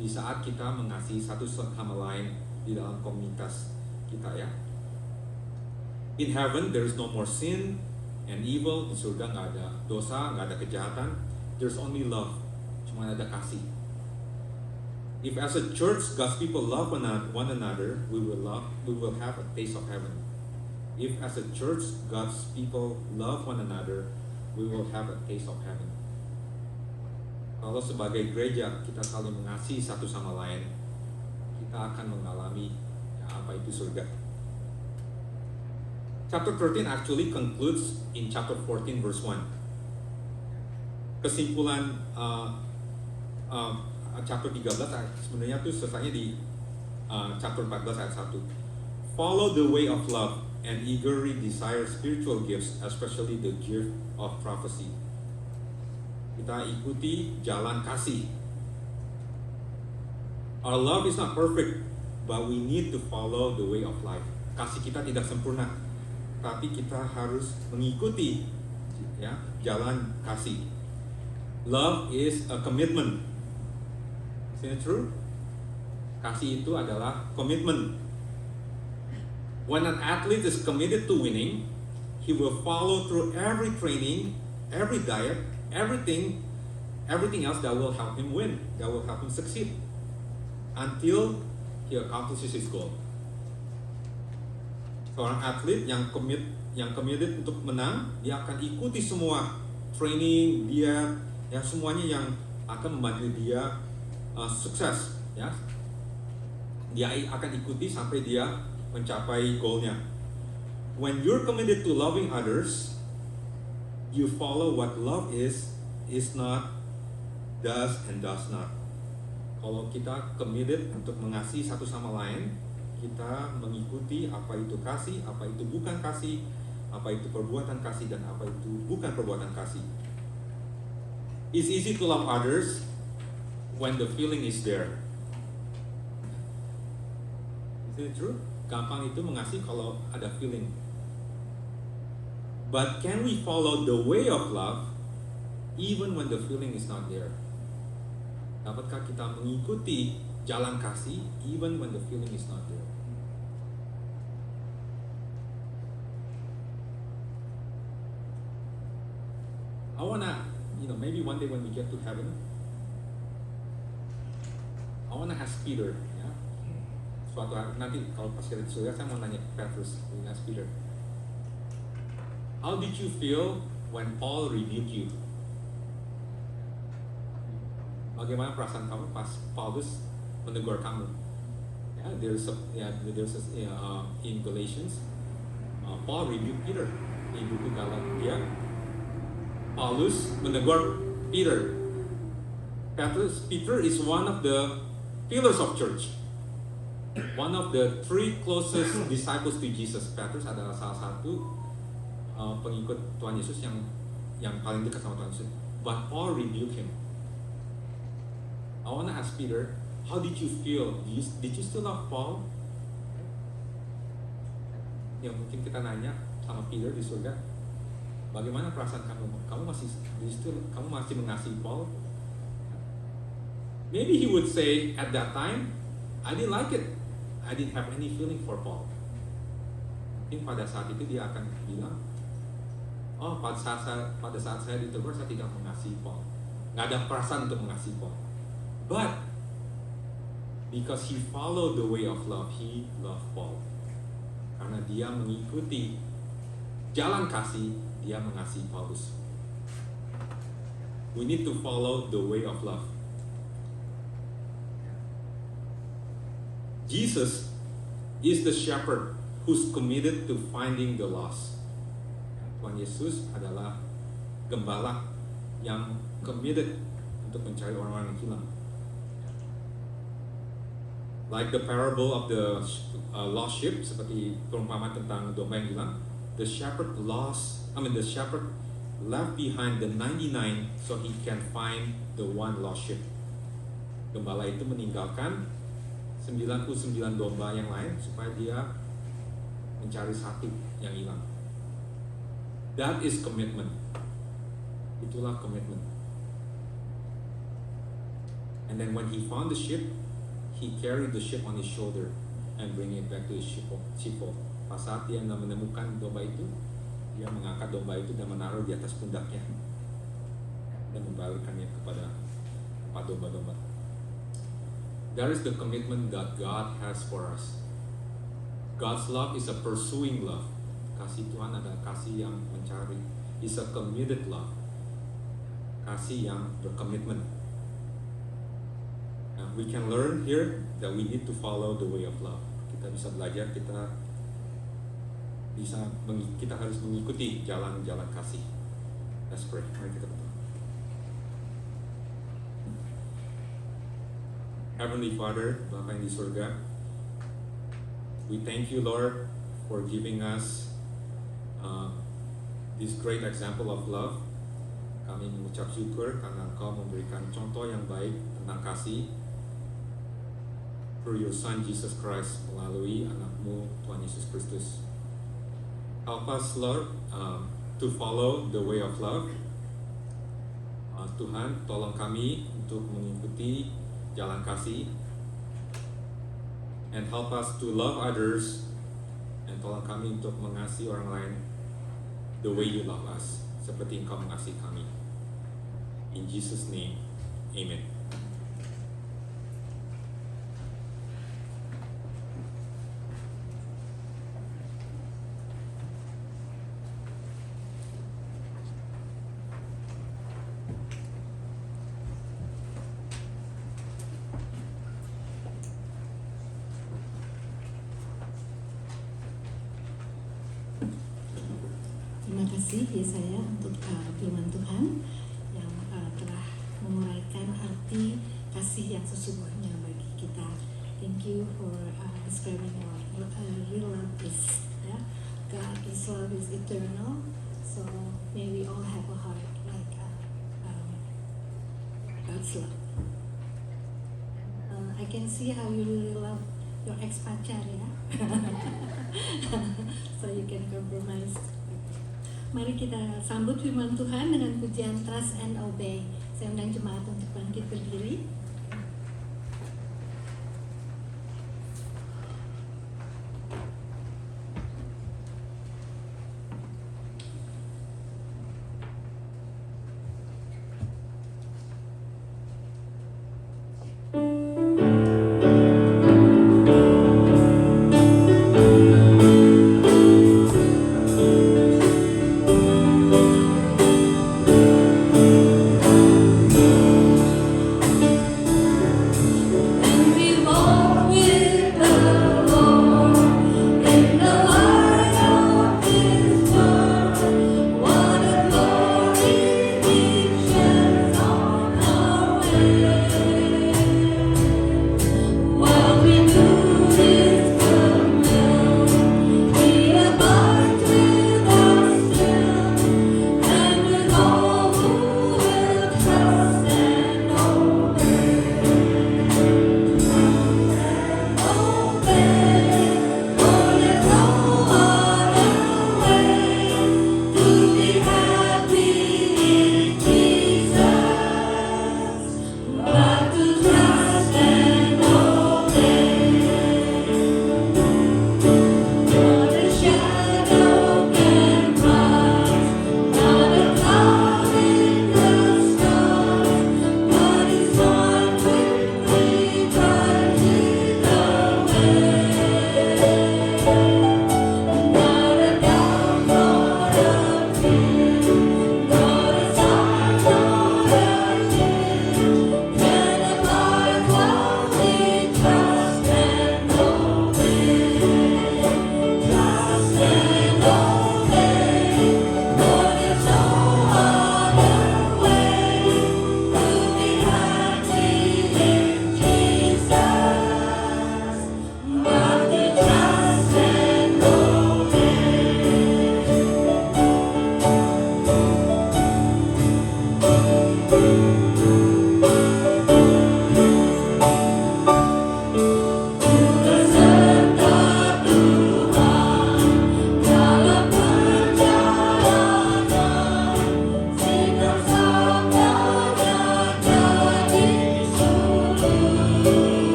di saat kita mengasihi satu sama lain di dalam komunitas kita ya. In heaven there is no more sin and evil. Di surga nggak ada dosa, nggak ada kejahatan. There's only love. Cuma ada kasih. If as a church God's people love one another, we will have a taste of heaven. If as a church God's people love one another, we will have a taste of heaven. Kalau sebagai gereja kita saling mengasihi satu sama lain, kita akan mengalami apa itu surga. Chapter 13 actually concludes in chapter 14 verse 1. Kesimpulan chapter 13 sebenarnya itu selesainya di chapter 14 ayat 1. Follow the way of love and eagerly desire spiritual gifts, especially the gift of prophecy. Kita ikuti jalan kasih. Our love is not perfect, but we need to follow the way of life. Kasih kita tidak sempurna, tapi kita harus mengikuti ya jalan kasih. Love is a commitment. Isn't it true? Kasih itu adalah komitmen. When an athlete is committed to winning, he will follow through every training, every diet, everything else that will help him win, that will help him succeed, until he accomplishes his goal. Seorang atlet yang committed untuk menang, dia akan ikuti semua training, diet, ya semuanya yang akan membantu dia sukses, ya. Dia akan ikuti sampai dia mencapai goalnya. When you're committed to loving others, you follow what love is not, does and does not. Kalau kita committed untuk mengasihi satu sama lain, kita mengikuti apa itu kasih, apa itu bukan kasih, apa itu perbuatan kasih dan apa itu bukan perbuatan kasih. It's easy to love others when the feeling is there. Is it true? Gampang itu mengasihi kalau ada feeling. But can we follow the way of love even when the feeling is not there? Dapatkah kita mengikuti jalan kasih even when the feeling is not there? I wanna, maybe one day when we get to heaven, I wanna ask Peter, ya. Suatu hari nanti kalau pas kita di surga, saya mau nanya Petrus, ask Peter, how did you feel when Paul rebuked you? Bagaimana perasaan kamu pas Paulus menegur kamu? In Galatians, Paul rebuked Peter. Di buku Galatia, Paulus menegur Peter. Peter is one of the pillars of church. One of the three closest disciples to Jesus. Petrus adalah salah satu pengikut Tuhan Yesus yang paling dekat sama Tuhan Yesus. But Paul rebuked him. I want to ask Peter, how did you feel? Did you still love Paul? Ya mungkin kita nanya sama Peter di surga, bagaimana perasaan kamu? Kamu masih mengasihi Paul? Maybe he would say at that time, I didn't like it. I didn't have any feeling for Paul. Mungkin pada saat itu dia akan bilang, oh pada saat saya ditegur saya tidak mengasihi Paul. Nggak ada perasaan untuk mengasihi Paul. But because he followed the way of love, he loved Paul. Karena dia mengikuti jalan kasih, dia mengasihi Paulus. We need to follow the way of love. Jesus is the shepherd who's committed to finding the lost. Tuhan Yesus adalah gembala yang committed untuk mencari orang-orang yang hilang. Like the parable of the lost sheep, seperti perumpamaan tentang domba yang hilang, the shepherd left behind the 99 so he can find the one lost sheep. Gembala itu meninggalkan 99 domba yang lain supaya dia mencari satu yang hilang. That is commitment. Itulah komitmen. And then when he found the sheep, he carried the sheep on his shoulder and bring it back to his sheepfold. Pas saat dia menemukan domba itu, dia mengangkat domba itu dan menaruh di atas pundaknya dan membalikkannya kepada domba-domba. That is the commitment that God has for us. God's love is a pursuing love. Kasih Tuhan adalah kasih yang mencari. It's a committed love. Kasih yang berkomitmen. We can learn here that we need to follow the way of love. Kita bisa belajar, kita harus mengikuti jalan-jalan kasih. Let's pray. Mari kita berdoa. Heavenly Father, Bapa yang di surga, we thank you, Lord, for giving us this great example of love. Kami mengucap syukur karena Engkau memberikan contoh yang baik tentang kasih through your Son Jesus Christ, melalui anakmu Tuhan Yesus Kristus. Help us, Lord, to follow the way of love. Tuhan, tolong kami untuk mengikuti jalan kasih, and help us to love others, and tolong kami untuk mengasihi orang lain the way you love us, seperti Engkau mengasihi kami. In Jesus' name, Amen. Terima kasih Yesaya untuk firman Tuhan yang telah menguraikan arti kasih yang sesungguhnya bagi kita. Thank you for describing what real love is. Yeah? God's love is eternal, so may we all have a heart like God's love. I can see how you really love your ex-pacar, ya. So you can compromise. Mari kita sambut firman Tuhan dengan pujian Trust and Obey. Saya undang jemaat untuk bangkit berdiri.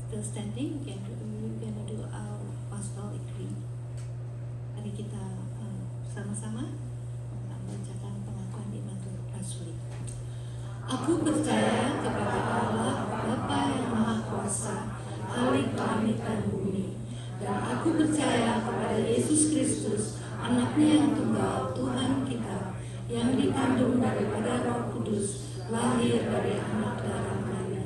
still standing, we're gonna do our apostolic creed. Mari kita sama-sama membacakan pengakuan iman rasuli. Aku percaya kepada Allah Bapa yang Maha Kuasa, Khalik langit dan bumi, dan aku percaya kepada Yesus Kristus, Anaknya yang tunggal, Tuhan kita, yang dikandung daripada Roh Kudus, lahir dari anak darah Maria,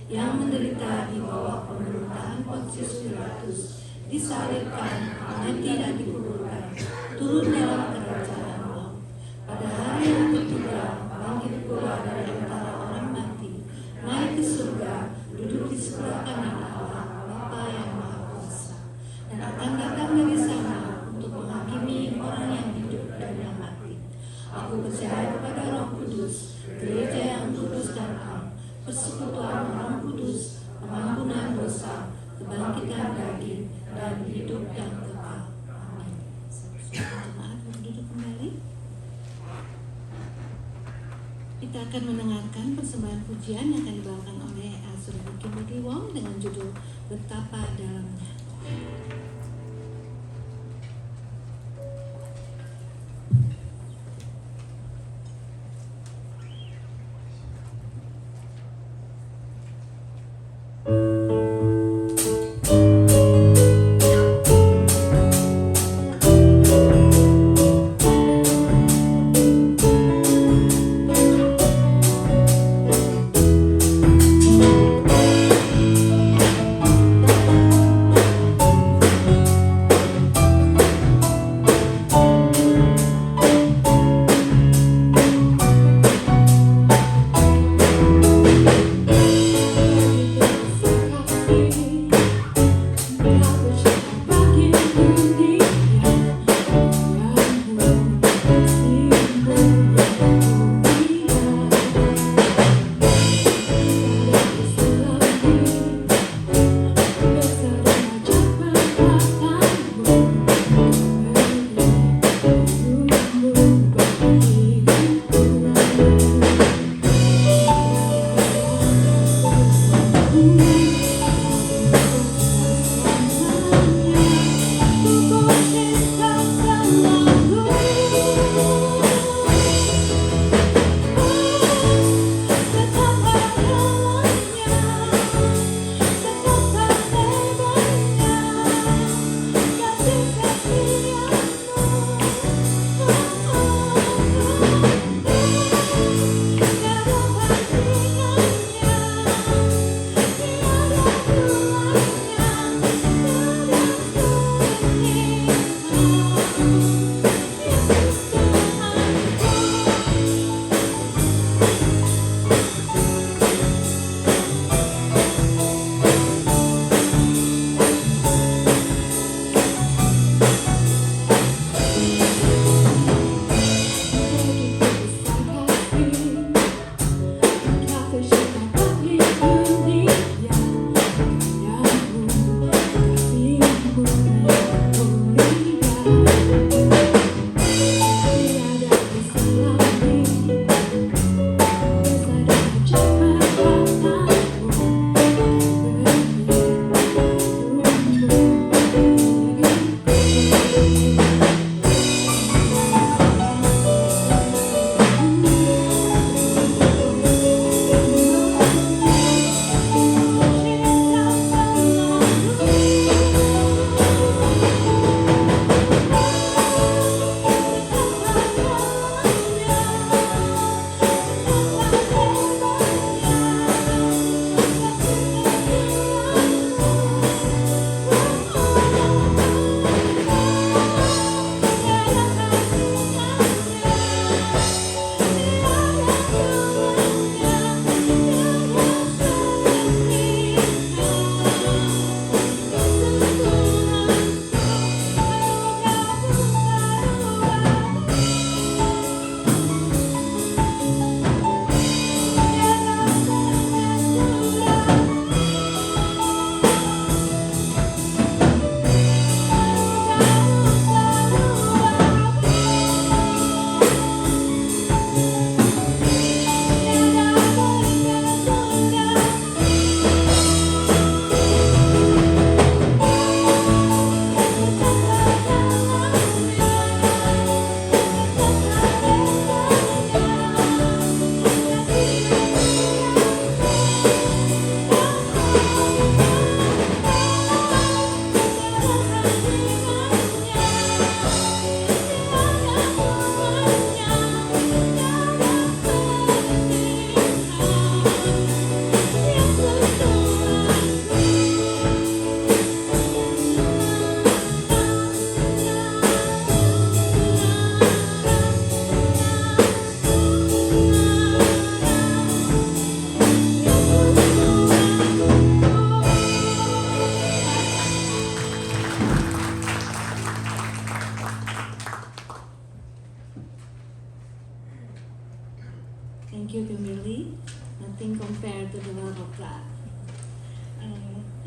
yang menderita di bawah pemerintahan Pontius Pilatus, disalibkan, mati dan dikuburkan, turun dalam kerajaan maut. Pada hari yang ketiga, bangkit pula dari antara orang mati, naik ke surga, duduk di sebelah kanan Allah, Bapa yang Maha Kuasa, dan akan datang dari sana untuk menghakimi orang yang hidup dan yang mati. Aku percaya kepada Roh Kudus, gereja yang kudus dan am, persekutuan orang kudus, pengampunan dosa, kebangkitan daging, dan hidup yang kekal. Amin. Jemaat berduduk kembali. Kita akan mendengarkan persembahan pujian yang akan dibawakan oleh Saudara Kimberly Wong dengan judul Betapa Dalamnya. Betapa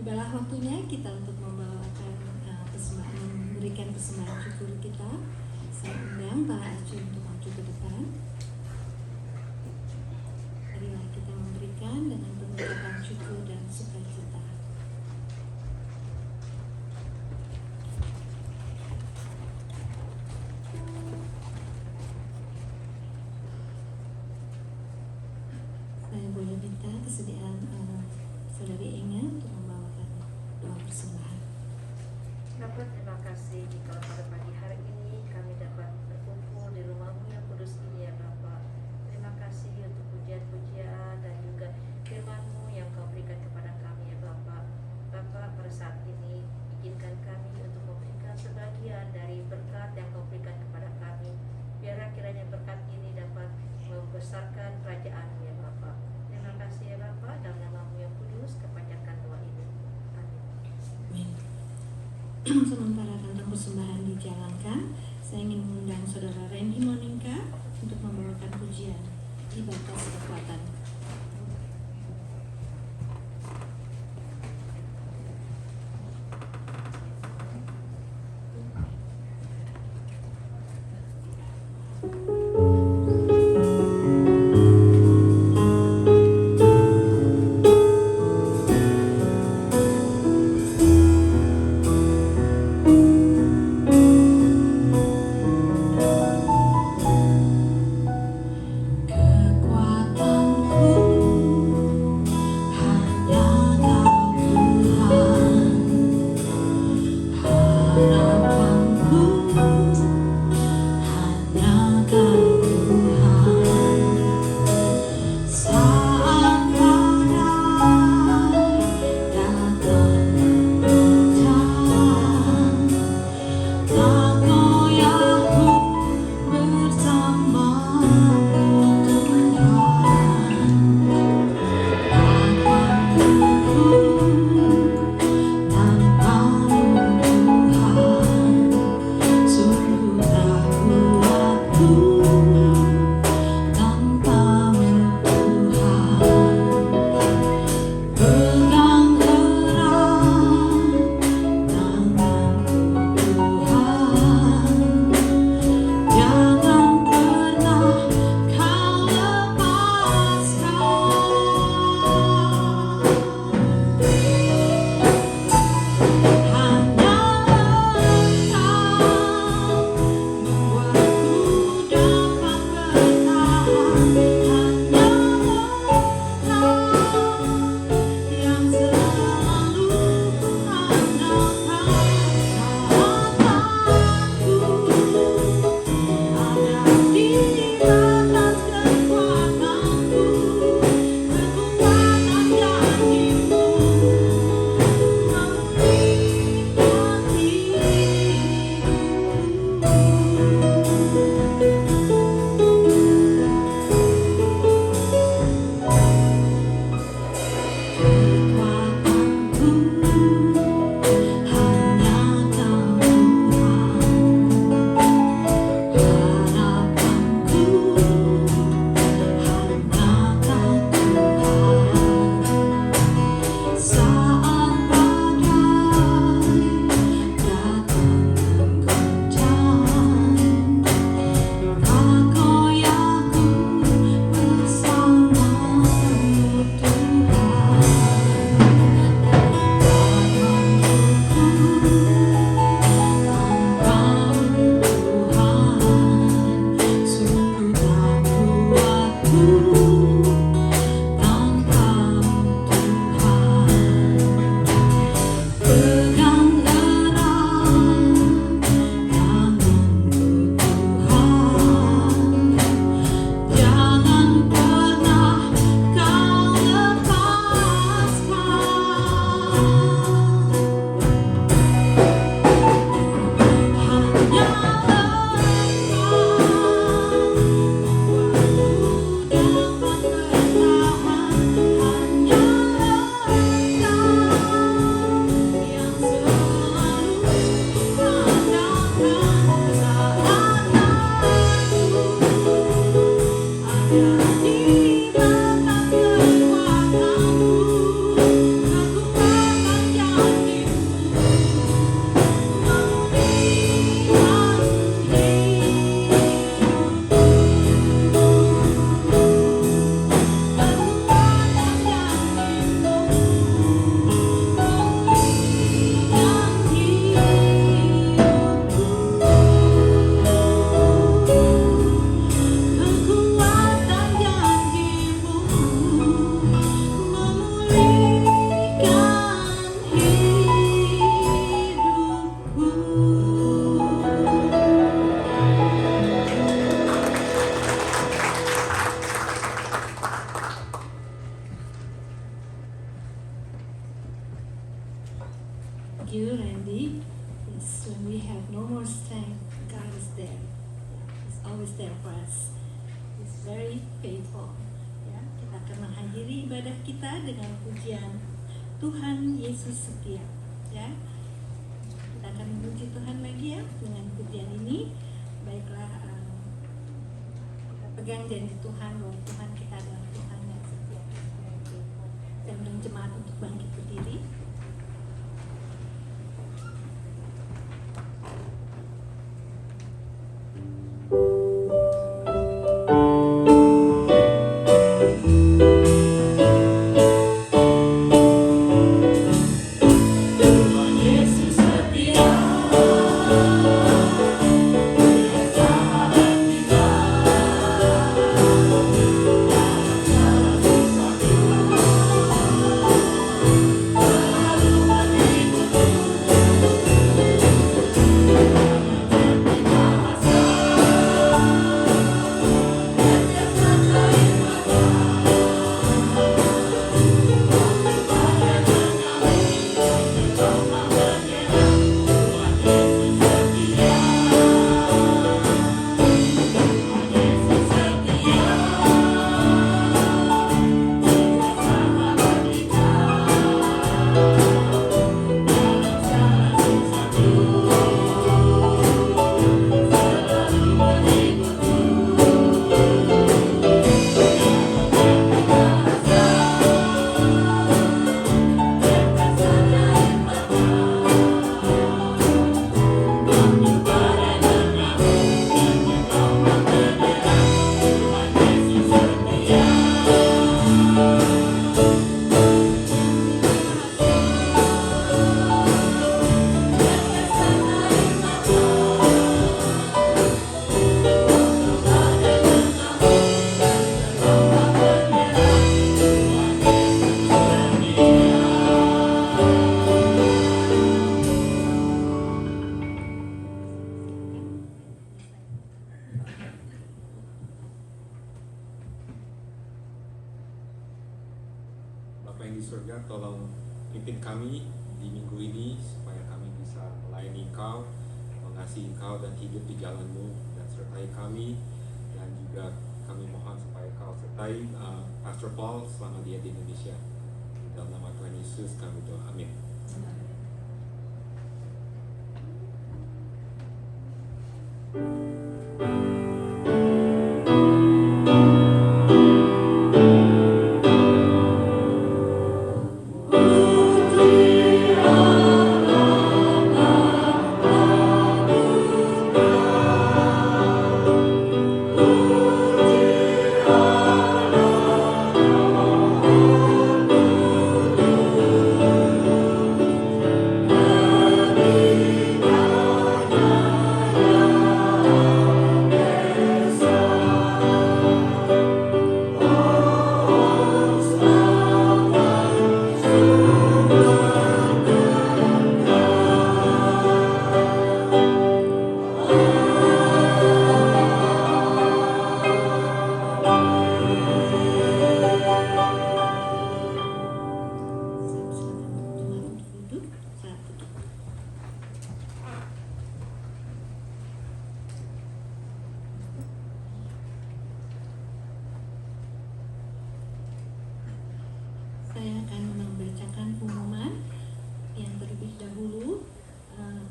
Tibalah waktunya kita untuk membawakan memberikan persembahan syukur kita. Saya undang Pak Acu untuk maju ke depan. Marilah kita memberikan dengan pengucapan syukur dan sukacita. Saya boleh minta kesediaan Saudari Inga untuk membawakan doa persembahan. Bapa, terima kasih jika pada pagi hari ini kami dapat berkumpul di rumah-Mu yang kudus ini ya Bapa. Terima kasih untuk pujian-pujian dan juga firman-Mu yang Kau berikan kepada kami ya Bapa. Bapa, pada saat ini izinkan kami untuk memberikan sebagian dari berkat yang Kau berikan kepada kami. Biarlah kiranya berkat ini dapat membesarkan kerajaan-Mu ya Bapa. Terima kasih ya Bapa, dalam nama-Mu yang kudus kepanjatkan doa ini. Amin. Amin. Sementara tentang persembahan dijalankan, saya ingin mengundang Saudara Randy Monika untuk membawakan pujian di batas kekuatan. Kekuatanku you, Randy. Yes, when we have no more strength, God is there. Yeah, He's always there for us. He's very faithful. Ya, kita akan mengakhiri ibadah kita dengan pujian Tuhan Yesus setia. Ya, kita akan memuji Tuhan lagi ya dengan pujian ini. Baiklah, kita pegang janji Tuhan bahwa Tuhan kita adalah Tuhan yang setia. Dan undang jemaat untuk bangkit berdiri. Bapa yang di surga, tolong pimpin kami di minggu ini supaya kami bisa melayani Engkau, mengasihi Engkau dan hidup di jalan-Mu, dan sertai kami. Dan juga kami mohon supaya Kau sertai Pastor Paul selama dia di Indonesia. Dalam nama Tuhan Yesus kami doa, amin. Saya akan membacakan pengumuman yang terlebih dahulu.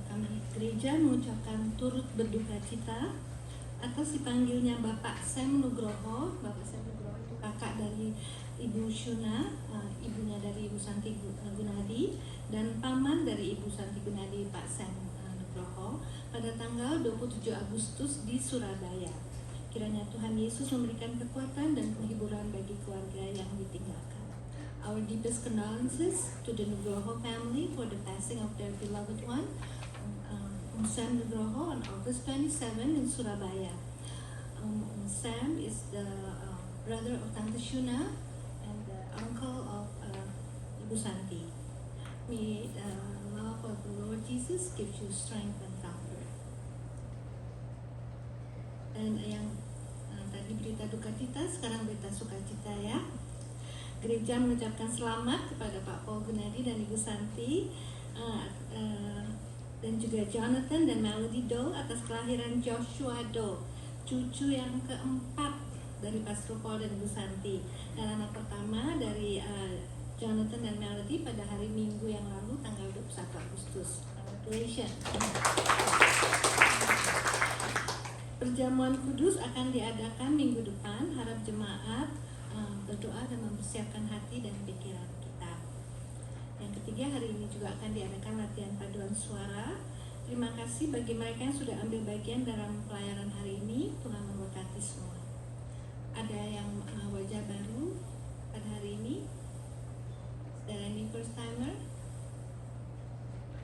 Kami gereja mengucapkan turut berduka cita atas dipanggilnya Bapak Sam Nugroho. Bapak Sam Nugroho itu kakak dari Ibu Shuna, ibunya dari Ibu Santi Gunadi, dan paman dari Ibu Santi Gunadi, Pak Sam Nugroho, pada tanggal 27 Agustus di Surabaya. Kiranya Tuhan Yesus memberikan kekuatan dan penghiburan bagi keluarga yang ditinggalkan. Our deepest condolences to the Nugroho family for the passing of their beloved one, Sam Nugroho, on August 27 in Surabaya. Sam is the brother of Tante Shuna and the uncle of Ibu Santi. May the love of the Lord Jesus give you strength and comfort. Dan yang tadi berita duka cita, sekarang berita sukacita ya. Gereja mengucapkan selamat kepada Pak Paul Gunadi dan Ibu Santi dan juga Jonathan dan Melody Doe atas kelahiran Joshua Doe, cucu yang keempat dari Pastor Paul dan Bu Santi, dan anak pertama dari Jonathan dan Melody pada hari Minggu yang lalu tanggal 21 Agustus. Congratulations. Perjamuan kudus akan diadakan minggu depan. Harap jemaat berdoa dan mempersiapkan hati dan pikiran kita. Yang ketiga, hari ini juga akan diadakan latihan paduan suara. Terima kasih bagi mereka yang sudah ambil bagian dalam pelayanan hari ini. Tuhan memberkati semua. Ada yang wajah baru pada hari ini? Ada yang first timer?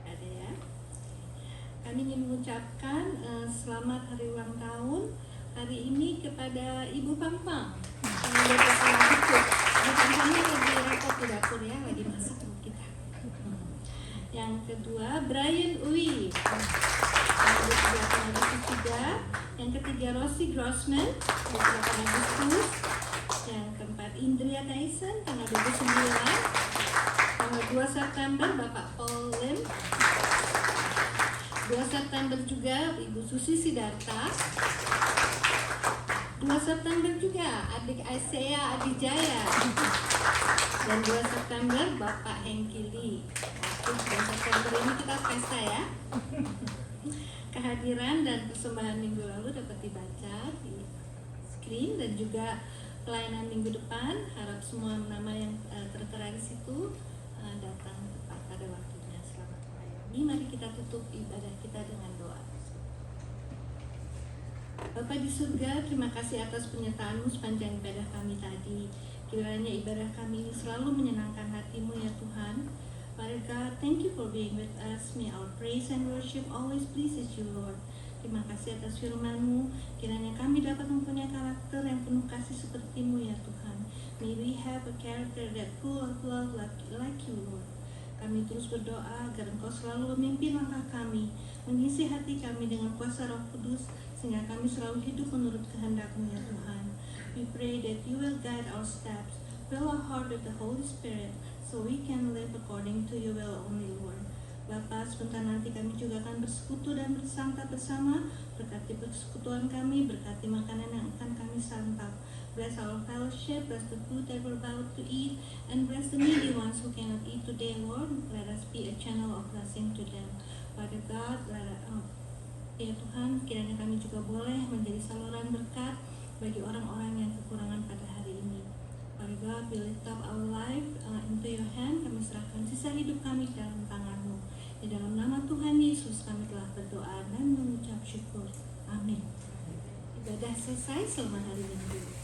Ada ya? Kami ingin mengucapkan selamat hari ulang tahun hari ini kepada Ibu Pampang. Ibu Pampangnya lagi repot di dapur ya, lagi masak untuk kita. Yang kedua, Brian Uwi. Yang ketiga, Rosie Grossman, 28 Agustus. Yang keempat, Indria Tyson, tanggal 29. Tanggal 2 September, Bapak Paul Lim. 2 September juga Ibu Susi Sidarta. 2 September juga adik Aisyah Adijaya. Dan 2 September Bapak Hengki Lee. 2 September ini kita pesta ya. Kehadiran dan persembahan minggu lalu dapat dibaca di screen, dan juga pelayanan minggu depan. Harap semua nama yang tertera di situ datang tepat pada waktunya. Selamat melayani. Mari kita tutup ibadah kita dengan doa. Bapa di surga, terima kasih atas penyertaan-Mu sepanjang ibadah kami tadi. Kiranya ibadah kami ini selalu menyenangkan hati-Mu ya Tuhan. Father God, thank you for being with us. May our praise and worship always pleases you, Lord. Terima kasih atas firman-Mu. Kiranya kami dapat mempunyai karakter yang penuh kasih seperti-Mu ya Tuhan. May we have a character that full of love like you, Lord. Kami terus berdoa agar Engkau selalu memimpin langkah kami, mengisi hati kami dengan kuasa Roh Kudus, sehingga kami selalu hidup menurut kehendak-Mu ya Tuhan. We pray that you will guide our steps, fill our heart with the Holy Spirit, so we can live according to your will only, Lord. Bapa, sebentar nanti kami juga akan bersekutu dan bersantap bersama. Berkati persekutuan kami, berkati makanan yang akan kami santap. Bless our fellowship, bless the food that we're about to eat, and bless the needy ones who cannot eat today, Lord. Let us be a channel of blessing to them. Father God, ya Tuhan, kiranya kami juga boleh menjadi saluran berkat bagi orang-orang yang kekurangan pada hari ini. Father God, we lift up our life into your hand. Kami serahkan sisa hidup kami dalam tangan-Mu. Di dalam nama Tuhan Yesus kami telah berdoa dan mengucap syukur. Amin. Ibadah selesai. Selamat hari Minggu.